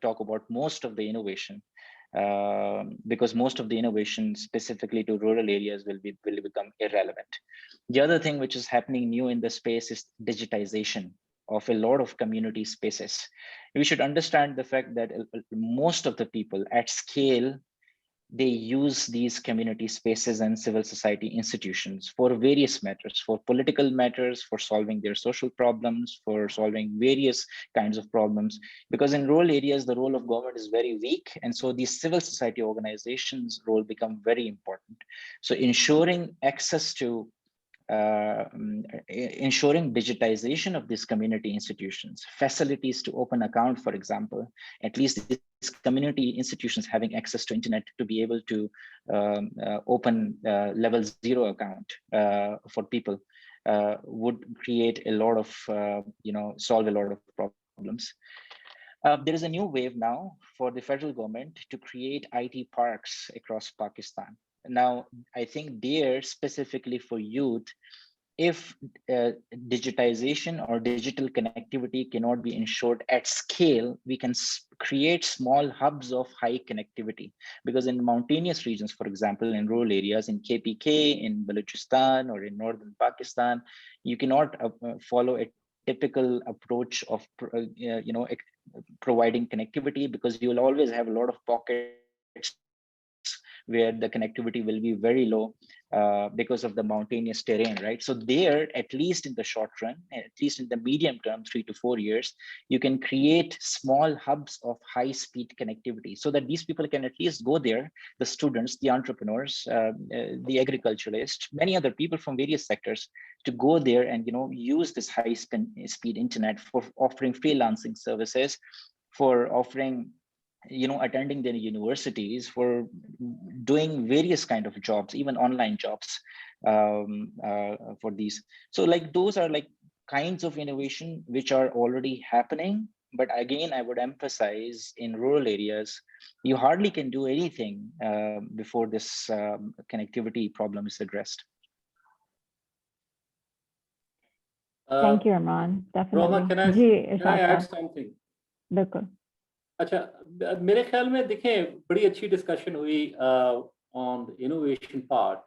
talk about most of the innovation, because most of the innovation specifically to rural areas will become irrelevant. The other thing which is happening new in the space is digitization of a lot of community spaces. We should understand the fact that most of the people at scale, they use these community spaces and civil society institutions for various matters, for political matters, for solving their social problems, for solving various kinds of problems. Because in rural areas, the role of government is very weak. And so these civil society organizations' role become very important. So ensuring access to ensuring digitization of these community institutions, facilities to open account, for example, at least these community institutions having access to internet to be able to open level 0 account for people would create a lot of, solve a lot of problems. There is a new wave now for the federal government to create IT parks across Pakistan. Now, I think there specifically for youth, if digitization or digital connectivity cannot be ensured at scale, we can create small hubs of high connectivity. Because in mountainous regions, for example, in rural areas, in KPK, in Balochistan, or in northern Pakistan, you cannot follow a typical approach of providing connectivity, because you will always have a lot of pockets where the connectivity will be very low because of the mountainous terrain, right? So there, at least in the short run, at least in the medium term, 3 to 4 years, you can create small hubs of high-speed connectivity so that these people can at least go there, the students, the entrepreneurs, the agriculturalists, many other people from various sectors, to go there and use this high-speed internet for offering freelancing services, for offering attending their universities, for doing various kind of jobs, even online jobs for these. So those are kinds of innovation which are already happening. But again, I would emphasize in rural areas, you hardly can do anything before this connectivity problem is addressed. Thank you, Imran. Definitely. Roma, can I add something? बिल्कुल. अच्छा, मेरे ख्याल में देखें, बड़ी अच्छी discussion हुई on the innovation part,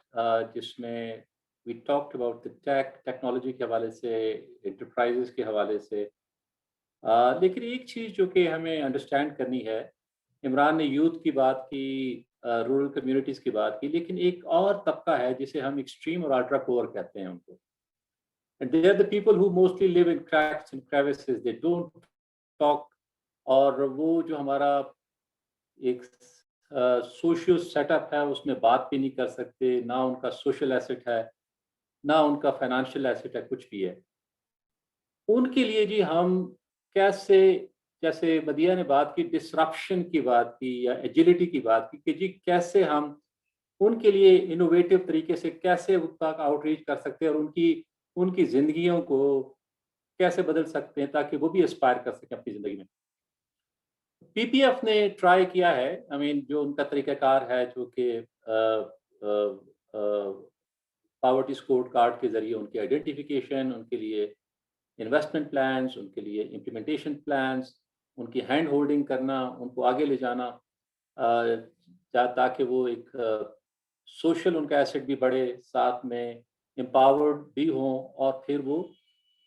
जिसमें we talked about the technology के हवाले से, एंटरप्राइजेस के हवाले से, लेकिन एक चीज़ जो कि हमें अंडरस्टैंड करनी है, इमरान ने यूथ की बात की, रूरल कम्युनिटीज़ की बात की, लेकिन एक और तबका है जिसे हम एक्सट्रीम और अल्ट्रा पुअर कहते हैं उनको, and they are the people who mostly live in cracks and crevices, they don't talk, और वो जो हमारा एक सोशियो सेटअप है उसमें बात भी नहीं कर सकते, ना उनका सोशल एसेट है, ना उनका फाइनेंशियल एसेट है, कुछ भी है। उनके लिए जी हम कैसे, जैसे मदिया ने बात की, डिसरप्शन की बात की या एजिलिटी की बात की, कि जी कैसे हम उनके लिए इनोवेटिव तरीके से कैसे उन तक आउटरीच कर सकते हैं और उनकी ज़िंदगियों को कैसे बदल सकते हैं ताकि वो भी एस्पायर कर सकें अपनी ज़िंदगी में। पीपीएफ ने ट्राई किया है, आई मीन जो उनका तरीक़ाकार है, जो कि पॉवर्टी स्कोर कार्ड के ज़रिए उनकी आइडेंटिफिकेशन, उनके लिए इन्वेस्टमेंट प्लान्स, उनके लिए इम्प्लीमेंटेशन प्लान्स, उनकी हैंड होल्डिंग करना, उनको आगे ले जाना, ताकि वो एक सोशल उनका एसेट भी बढ़े, साथ में एम्पावर्ड भी हों और फिर वो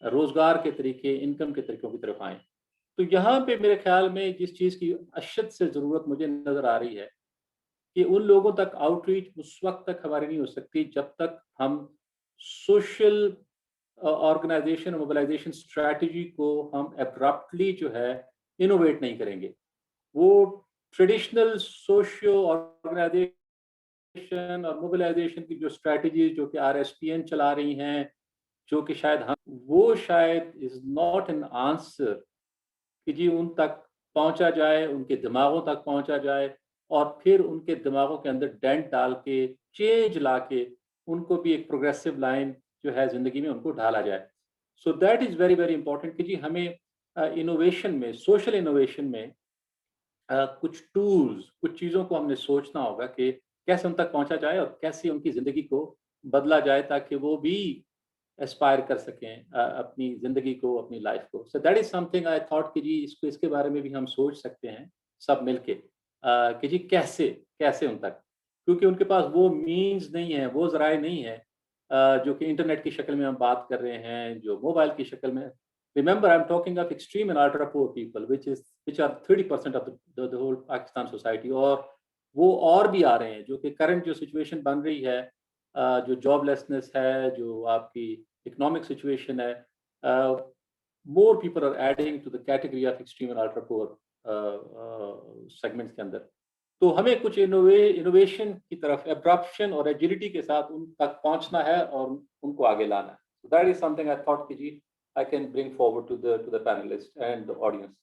रोज़गार के तरीके, इनकम के तरीक़ों की तरफ आएँ। तो यहाँ पे मेरे ख्याल में जिस चीज़ की अशद से ज़रूरत मुझे नज़र आ रही है कि उन लोगों तक आउटरीच उस वक्त तक हमारी नहीं हो सकती जब तक हम सोशल ऑर्गेनाइजेशन और मोबिलाइजेशन स्ट्रैटेजी को हम एब्रप्टली जो है इनोवेट नहीं करेंगे। वो ट्रेडिशनल सोशियो ऑर्गेनाइजेशन और मोबिलाइजेशन की जो स्ट्रैटेजीज जो कि RSPN चला रही हैं, जो कि शायद वो शायद इज नॉट एन आंसर कि जी उन तक पहुंचा जाए, उनके दिमागों तक पहुंचा जाए और फिर उनके दिमागों के अंदर डेंट डाल के, चेंज ला के उनको भी एक प्रोग्रेसिव लाइन जो है जिंदगी में उनको ढाला जाए. So that is very very important कि जी हमें इनोवेशन में, सोशल इनोवेशन में कुछ टूल्स, कुछ चीज़ों को हमने सोचना होगा कि कैसे उन तक पहुंचा जाए और कैसे उनकी ज़िंदगी को बदला जाए ताकि वो भी एस्पायर कर सकें अपनी ज़िंदगी को, अपनी लाइफ को. So that is something I thought कि जी इसके बारे में भी हम सोच सकते हैं सब मिलके कि जी कैसे कैसे उन तक, क्योंकि उनके पास वो मीन्स नहीं है, वो ज़राए नहीं है जो कि इंटरनेट की शक्ल में हम बात कर रहे हैं, जो मोबाइल की शक्ल में. Remember, I'm talking of extreme and ultra poor people, which are 30% of the whole Pakistan society. और वो और भी आ रहे हैं जो कि करंट जो सिचुएशन बन रही है, जो जॉबलेसनेस है, जो आपकी इकोनॉमिक सिचुएशन है, more people are adding to the category of extreme and ultra poor segments के अंदर. तो हमें कुछ इनोवेशन की तरफ, एब्रप्शन और एजिलिटी के साथ उन तक पहुंचना है और उनको आगे लाना है. So that is something I thought कि जी I can bring forward to the panelists and the audience.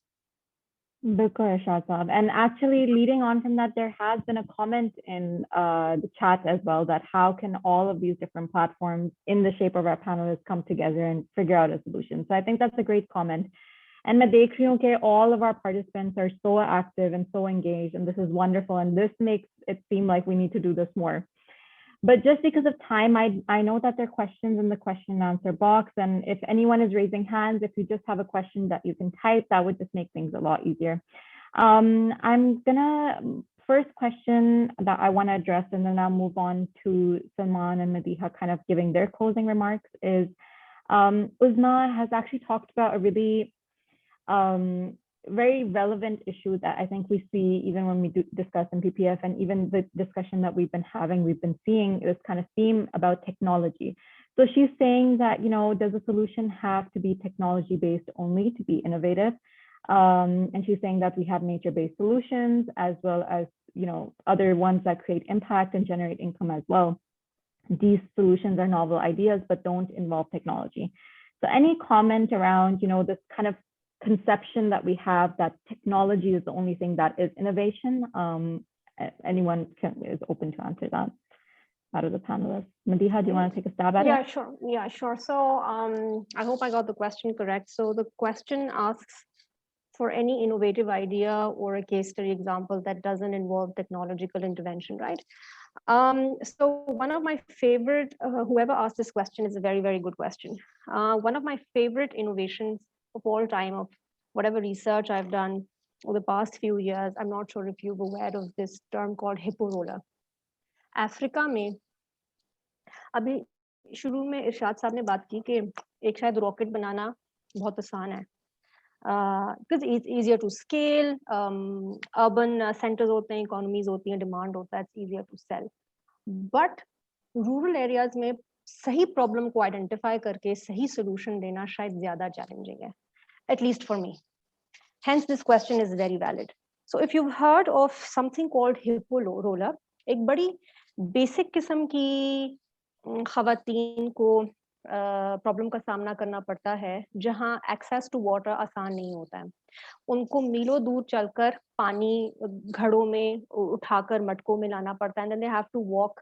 Bilkul, Irshad Saab. And actually, leading on from that, there has been a comment in the chat as well that how can all of these different platforms in the shape of our panelists come together and figure out a solution. So I think that's a great comment. And मैं देख रही हूँ कि all of our participants are so active and so engaged, and this is wonderful. And this makes it seem like we need to do this more. But just because of time, I know that there are questions in the question and answer box. And if anyone is raising hands, if you just have a question that you can type, that would just make things a lot easier. I'm gonna, first question that I wanna address, and then I'll move on to Salman and Madiha kind of giving their closing remarks, is Uzma has actually talked about a really very relevant issue that I think we see even when we discuss in PPF, and even the discussion that we've been having, we've been seeing this kind of theme about technology. So she's saying that, you know, does a solution have to be technology-based only to be innovative? And she's saying that we have nature-based solutions as well as, you know, other ones that create impact and generate income as well. These solutions are novel ideas, but don't involve technology. So any comment around, you know, this kind of conception that we have that technology is the only thing that is innovation? Anyone is open to answer that out of the panelists. Madiha, do you want to take a stab at it? Yeah, sure. Yeah, sure. So I hope I got the question correct. So the question asks for any innovative idea or a case study example that doesn't involve technological intervention, right? So one of my favorite, whoever asked this question is a very, very good question. One of my favorite innovations of all time, of whatever research I've done over the past few years, I'm not sure if you're aware of this term called hippo roller. Africa में अभी शुरू में इरशाद साहब ने बात की कि एक शायद रॉकेट बनाना बहुत आसान है, because it's easier to scale, urban centers होते हैं, economies होती हैं, demand होता है, it's easier to sell. But rural areas में सही problem को identify करके सही solution देना शायद ज़्यादा challenging है, at least for me. Hence, this question is very valid. So if you've heard of something called hippo roller, एक बड़ी basic किस्म की ख़वातीन को प्रॉब्लम का सामना करना पड़ता है जहां एक्सेस टू वाटर आसान नहीं होता है. उनको मीलों दूर चलकर पानी घड़ों में उठाकर मटकों में लाना पड़ता है, and then they have to walk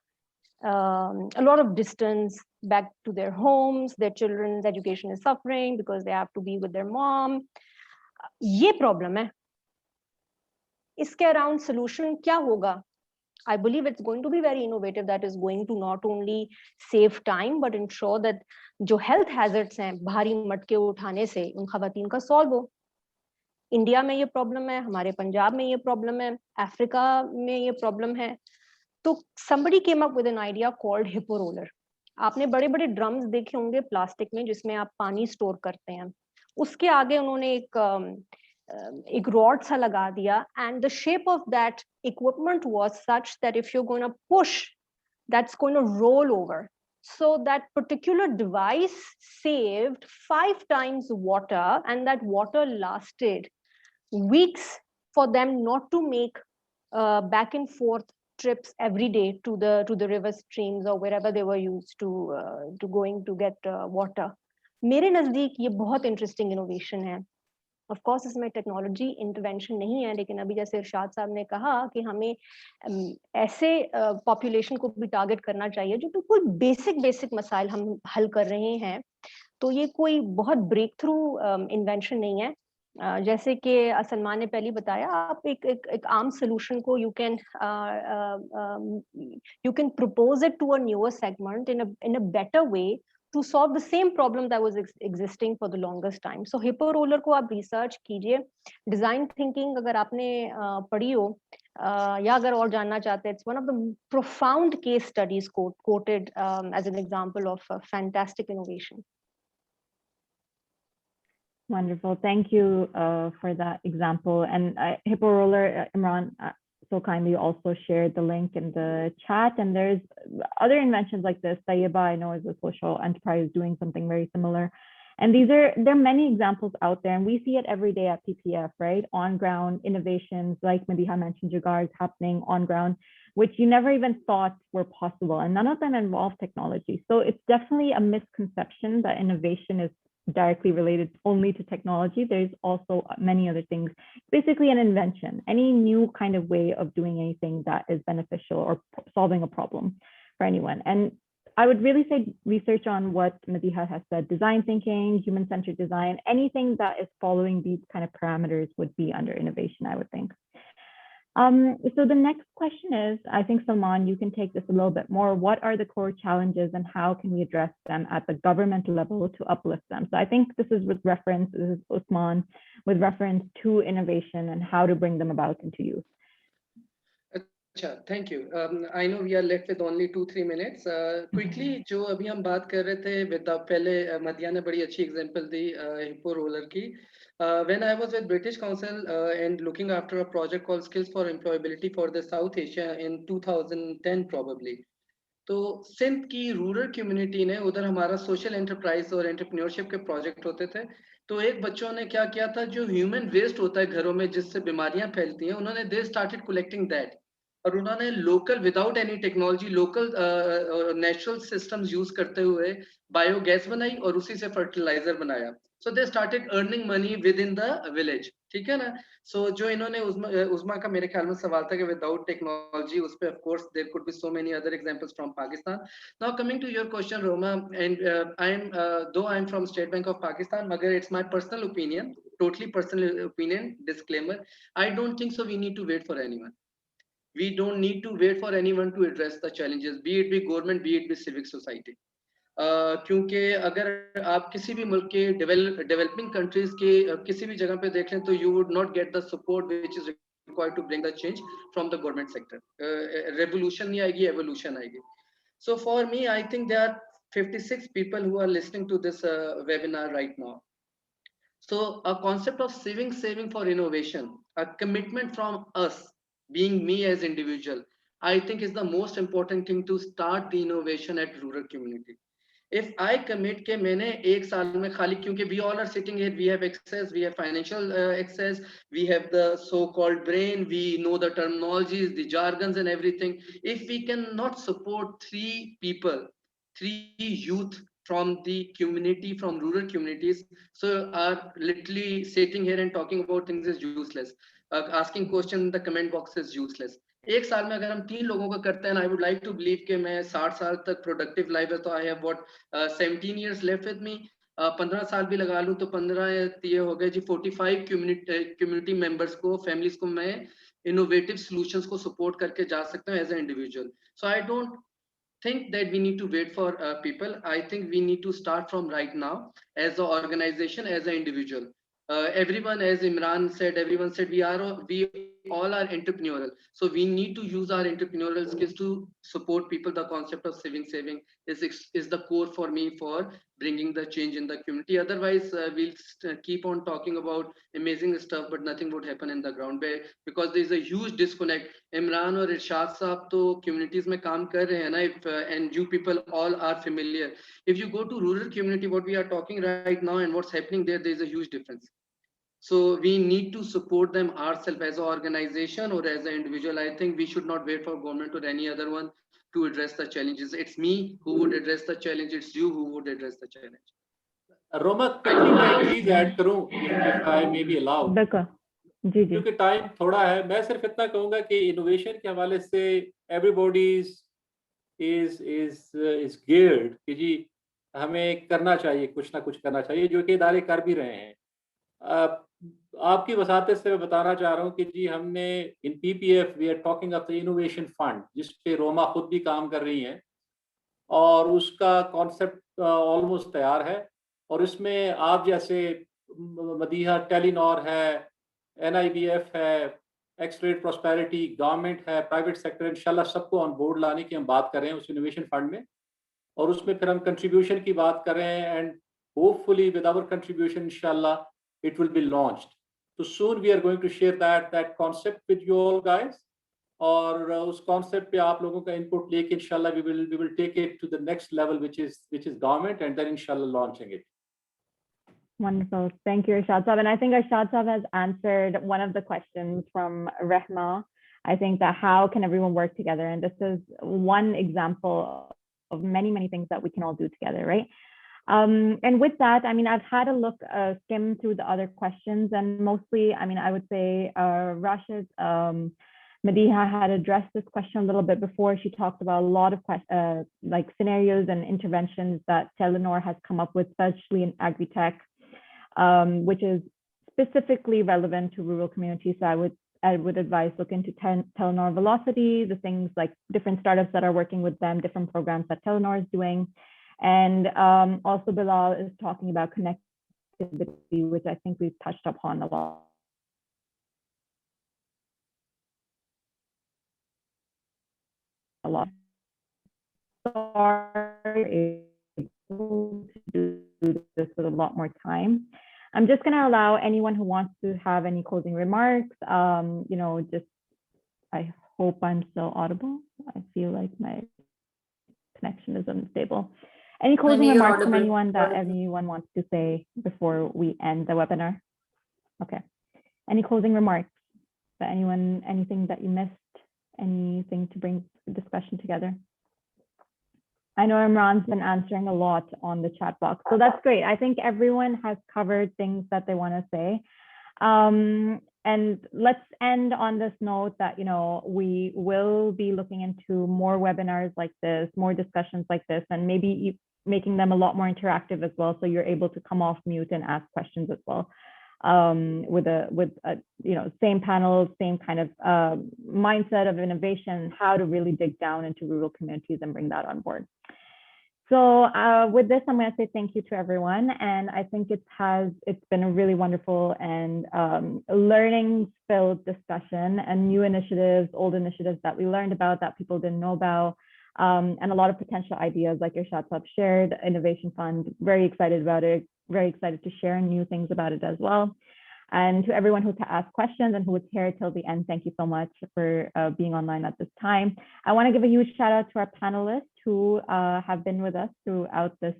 a lot of distance back to their homes. Their children's education is suffering because they have to be with their mom. ये प्रॉब्लम है. इसके अराउंड सोल्यूशन क्या होगा? I believe it's going to be very innovative, that is going to not only save time but ensure that जो health hazards हैं भारी मटके उठाने से उन खवातीन का solve हो. इंडिया में ये प्रॉब्लम है, हमारे पंजाब में ये प्रॉब्लम है, अफ्रीका में ये प्रॉब्लम है. तो somebody came up with an idea called hippo roller. आपने बड़े बड़े ड्रम्स देखे होंगे प्लास्टिक में जिसमें आप पानी स्टोर करते हैं, उसके आगे उन्होंने एक रॉड सा लगा दिया, and the shape of that equipment was such that if you're going to push, that's going to roll over. So that particular device saved 5 times water, and that water lasted weeks for them not to make back and forth trips every day to the river streams or wherever they were used to going to get water. मेरे नजदीक ये बहुत interesting innovation है. Of course इसमें technology intervention नहीं है, लेकिन अभी जैसे इरशाद साहब ने कहा कि हमें ऐसे पॉपुलेशन को भी टारगेट करना चाहिए जो बिल्कुल बेसिक मसाइल हम हल कर रहे हैं. तो ये कोई बहुत ब्रेक थ्रू इन्वेंशन नहीं है. जैसे कि सलमान ने पहले बताया, आप एक आम सोल्यूशन को you can propose it to a newer segment in a better way to solve the same problem that was existing for the longest time. So Hippo roller को आप research कीजिए. Design thinking अगर आपने पढ़ी हो या अगर और जानना चाहते हैं, it's one of the profound case studies quoted as an example of fantastic innovation. Wonderful, thank you for that example. And Hippo roller, Imran so kindly also shared the link in the chat, and there's other inventions like this. Tayyiba, I know, is a social enterprise doing something very similar. And there are many examples out there, and we see it every day at PPAF, right? On ground innovations, like Madiha mentioned, regards happening on ground, which you never even thought were possible. And none of them involve technology. So it's definitely a misconception that innovation is directly related only to technology. There's also many other things. Basically an invention, any new kind of way of doing anything that is beneficial or solving a problem for anyone. And I would really say research on what Madiha has said, design thinking, human-centered design, anything that is following these kind of parameters would be under innovation, I would think. So the next question is, I think Salman, you can take this a little bit more. What are the core challenges and how can we address them at the government level to uplift them? So I think this is with reference, this is Usman, with reference to innovation and how to bring them about into youth. Thank you. I know we are left with only 2-3 minutes. Quickly, जो अभी हम बात कर रहे थे, पहले मदिया ने बड़ी अच्छी एग्जांपल दी हिप्पो रोलर की. When I was with British Council and looking after a project called Skills for Employability for the South Asia in 2010 probably. तो सिंध की रूरल कम्युनिटी ने उधर हमारा सोशल एंटरप्राइज और एंटरप्रेन्योरशिप के प्रोजेक्ट होते थे. तो एक बच्चों ने क्या किया था, जो ह्यूमन वेस्ट होता है घरों में जिससे बीमारियां फैलती हैं, उन्होंने दे स्टार्टेड कलेक्टिंग दैट. और उन्होंने local without any technology local natural systems use करते हुए बायोगैस बनाई और उसी से फर्टिलाइजर बनाया. So they started earning money within the village. ठीक है ना. सो जो इन्होंने उस्मा का मेरे ख्याल में सवाल था कि विदाउट टेक्नोलॉजी, उस पे of course there could be so many other examples from Pakistan. Now coming to your question Roma, and I am from State Bank of Pakistan, मगर it's my personal opinion, totally personal opinion, disclaimer, I don't think so we need to wait for anyone. We don't need to wait for anyone to address the challenges, be it be government, be it be civic society. क्योंकि अगर आप किसी भी मुल्क के developing countries के किसी भी जगह पे देख लें तो you would not get the support which is required to bring the change from the government sector. Revolution नहीं आएगी, evolution आएगी. So for me, I think there are 56 people who are listening to this webinar right now. So a concept of saving for innovation, a commitment from us, being me as individual, I think is the most important thing to start the innovation at rural community. If I commit के मैंने एक साल में खाली, क्योंकि we all are sitting here, we have access, we have financial access, we have the so-called brain, we know the terminologies, the jargons and everything. If we cannot support 3 people, 3 youth from the community, from rural communities, so are literally sitting here and talking about things is useless. Asking question in the comment box is useless. एक साल में अगर हम 3 लोगों को करते हैं, I would like to believe कि मैं 60 साल तक productive life है, तो I have what 17 years left with me. 15 साल भी लगा लूं तो 15 ये हो गए जी 45 community members को, families को मैं innovative solutions को support करके जा सकता हूं as an individual. So I don't think that we need to wait for people. I think we need to start from right now as an organization, as an individual. Everyone, as Imran said, everyone said we all are entrepreneurial. So we need to use our entrepreneurial skills to support people. The concept of saving is the core for me for bringing the change in the community. Otherwise, we'll keep on talking about amazing stuff, but nothing would happen in the ground because there is a huge disconnect. Imran or Irshad साहब तो communities में काम कर रहे हैं ना, and you people all are familiar. If you go to rural community, what we are talking right now and what's happening there is a huge difference. So we need to support them ourselves as an organization or as an individual. I think we should not wait for government or any other one to address the challenges. It's me who would address the challenge. It's you who would address the challenge. Roma, quickly मैं एक चीज add करूं, if I may be allowed, जी जी, क्योंकि time थोड़ा है. मैं सिर्फ इतना कहूंगा कि इनोवेशन के हवाले से everybody is geared कि जी हमें करना चाहिए, कुछ ना कुछ करना चाहिए, जो कि इदारे कर भी रहे हैं. आपकी वसातत से मैं बताना चाह रहा हूँ कि जी हमने in PPF we are talking of the innovation fund, जिस पे रोमा खुद भी काम कर रही हैं, और उसका कॉन्सेप्ट ऑलमोस्ट तैयार है. और इसमें आप जैसे मदीहा, टेलीनॉर है, NIBF है, एक्सलेरेट प्रॉस्पेरिटी, गवर्नमेंट है, प्राइवेट सेक्टर, इंशाल्लाह सबको ऑन बोर्ड लाने की हम बात कर रहे हैं उस इनोवेशन फंड में. और उसमें फिर हम कंट्रीब्यूशन की बात कर रहे हैं, and hopefully with our contribution इंशाल्लाह it will be launched. So soon we are going to share that concept with you all guys. और उस कॉन्सेप्ट पे आप लोगों का इनपुट लेके इंशाल्लाह we will take it to the next level, which is government, and then inshallah launching it. Wonderful. Thank you, Irshad Saab. And I think Irshad Saab has answered one of the questions from Rehma. I think that how can everyone work together? And this is one example of many, many things that we can all do together, right? And with that, I mean, I've had a look, skim through the other questions, and mostly, I mean, I would say Rashid, Madiha had addressed this question a little bit before. She talked about a lot of like scenarios and interventions that Telenor has come up with, especially in agri-tech, which is specifically relevant to rural communities. So I would advise look into Telenor Velocity, the things like different startups that are working with them, different programs that Telenor is doing. And also Bilal is talking about connectivity, which I think we've touched upon a lot. Sorry, able to do this with a lot more time. I'm just going to allow anyone who wants to have any closing remarks. You know, just I hope I'm still audible. I feel like my connection is unstable. Any closing remarks from anyone that anyone wants to say before we end the webinar? Okay. Any closing remarks? That anyone, anything that you missed? Anything to bring the discussion together? I know Imran's been answering a lot on the chat box, so that's great. I think everyone has covered things that they want to say. And let's end on this note that, you know, we will be looking into more webinars like this, more discussions like this, and maybe making them a lot more interactive as well, so you're able to come off mute and ask questions as well, with a you know, same panel, same kind of mindset of innovation, how to really dig down into rural communities and bring that on board. So with this, I'm going to say thank you to everyone, and I think it's been a really wonderful and learning-filled discussion, and new initiatives, old initiatives that we learned about that people didn't know about. And a lot of potential ideas like Irshad Saab shared, Innovation Fund, very excited about it, very excited to share new things about it as well. And to everyone who asked questions and who was here till the end, thank you so much for being online at this time. I want to give a huge shout out to our panelists who have been with us throughout this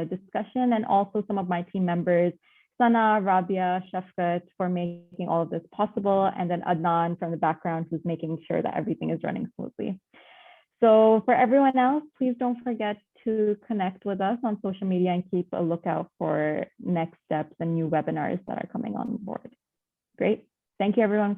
discussion, and also some of my team members, Sana, Rabia, Shafqat, for making all of this possible, and then Adnan from the background, who's making sure that everything is running smoothly. So for everyone else, please don't forget to connect with us on social media and keep a lookout for next steps and new webinars that are coming on board. Great. Thank you everyone for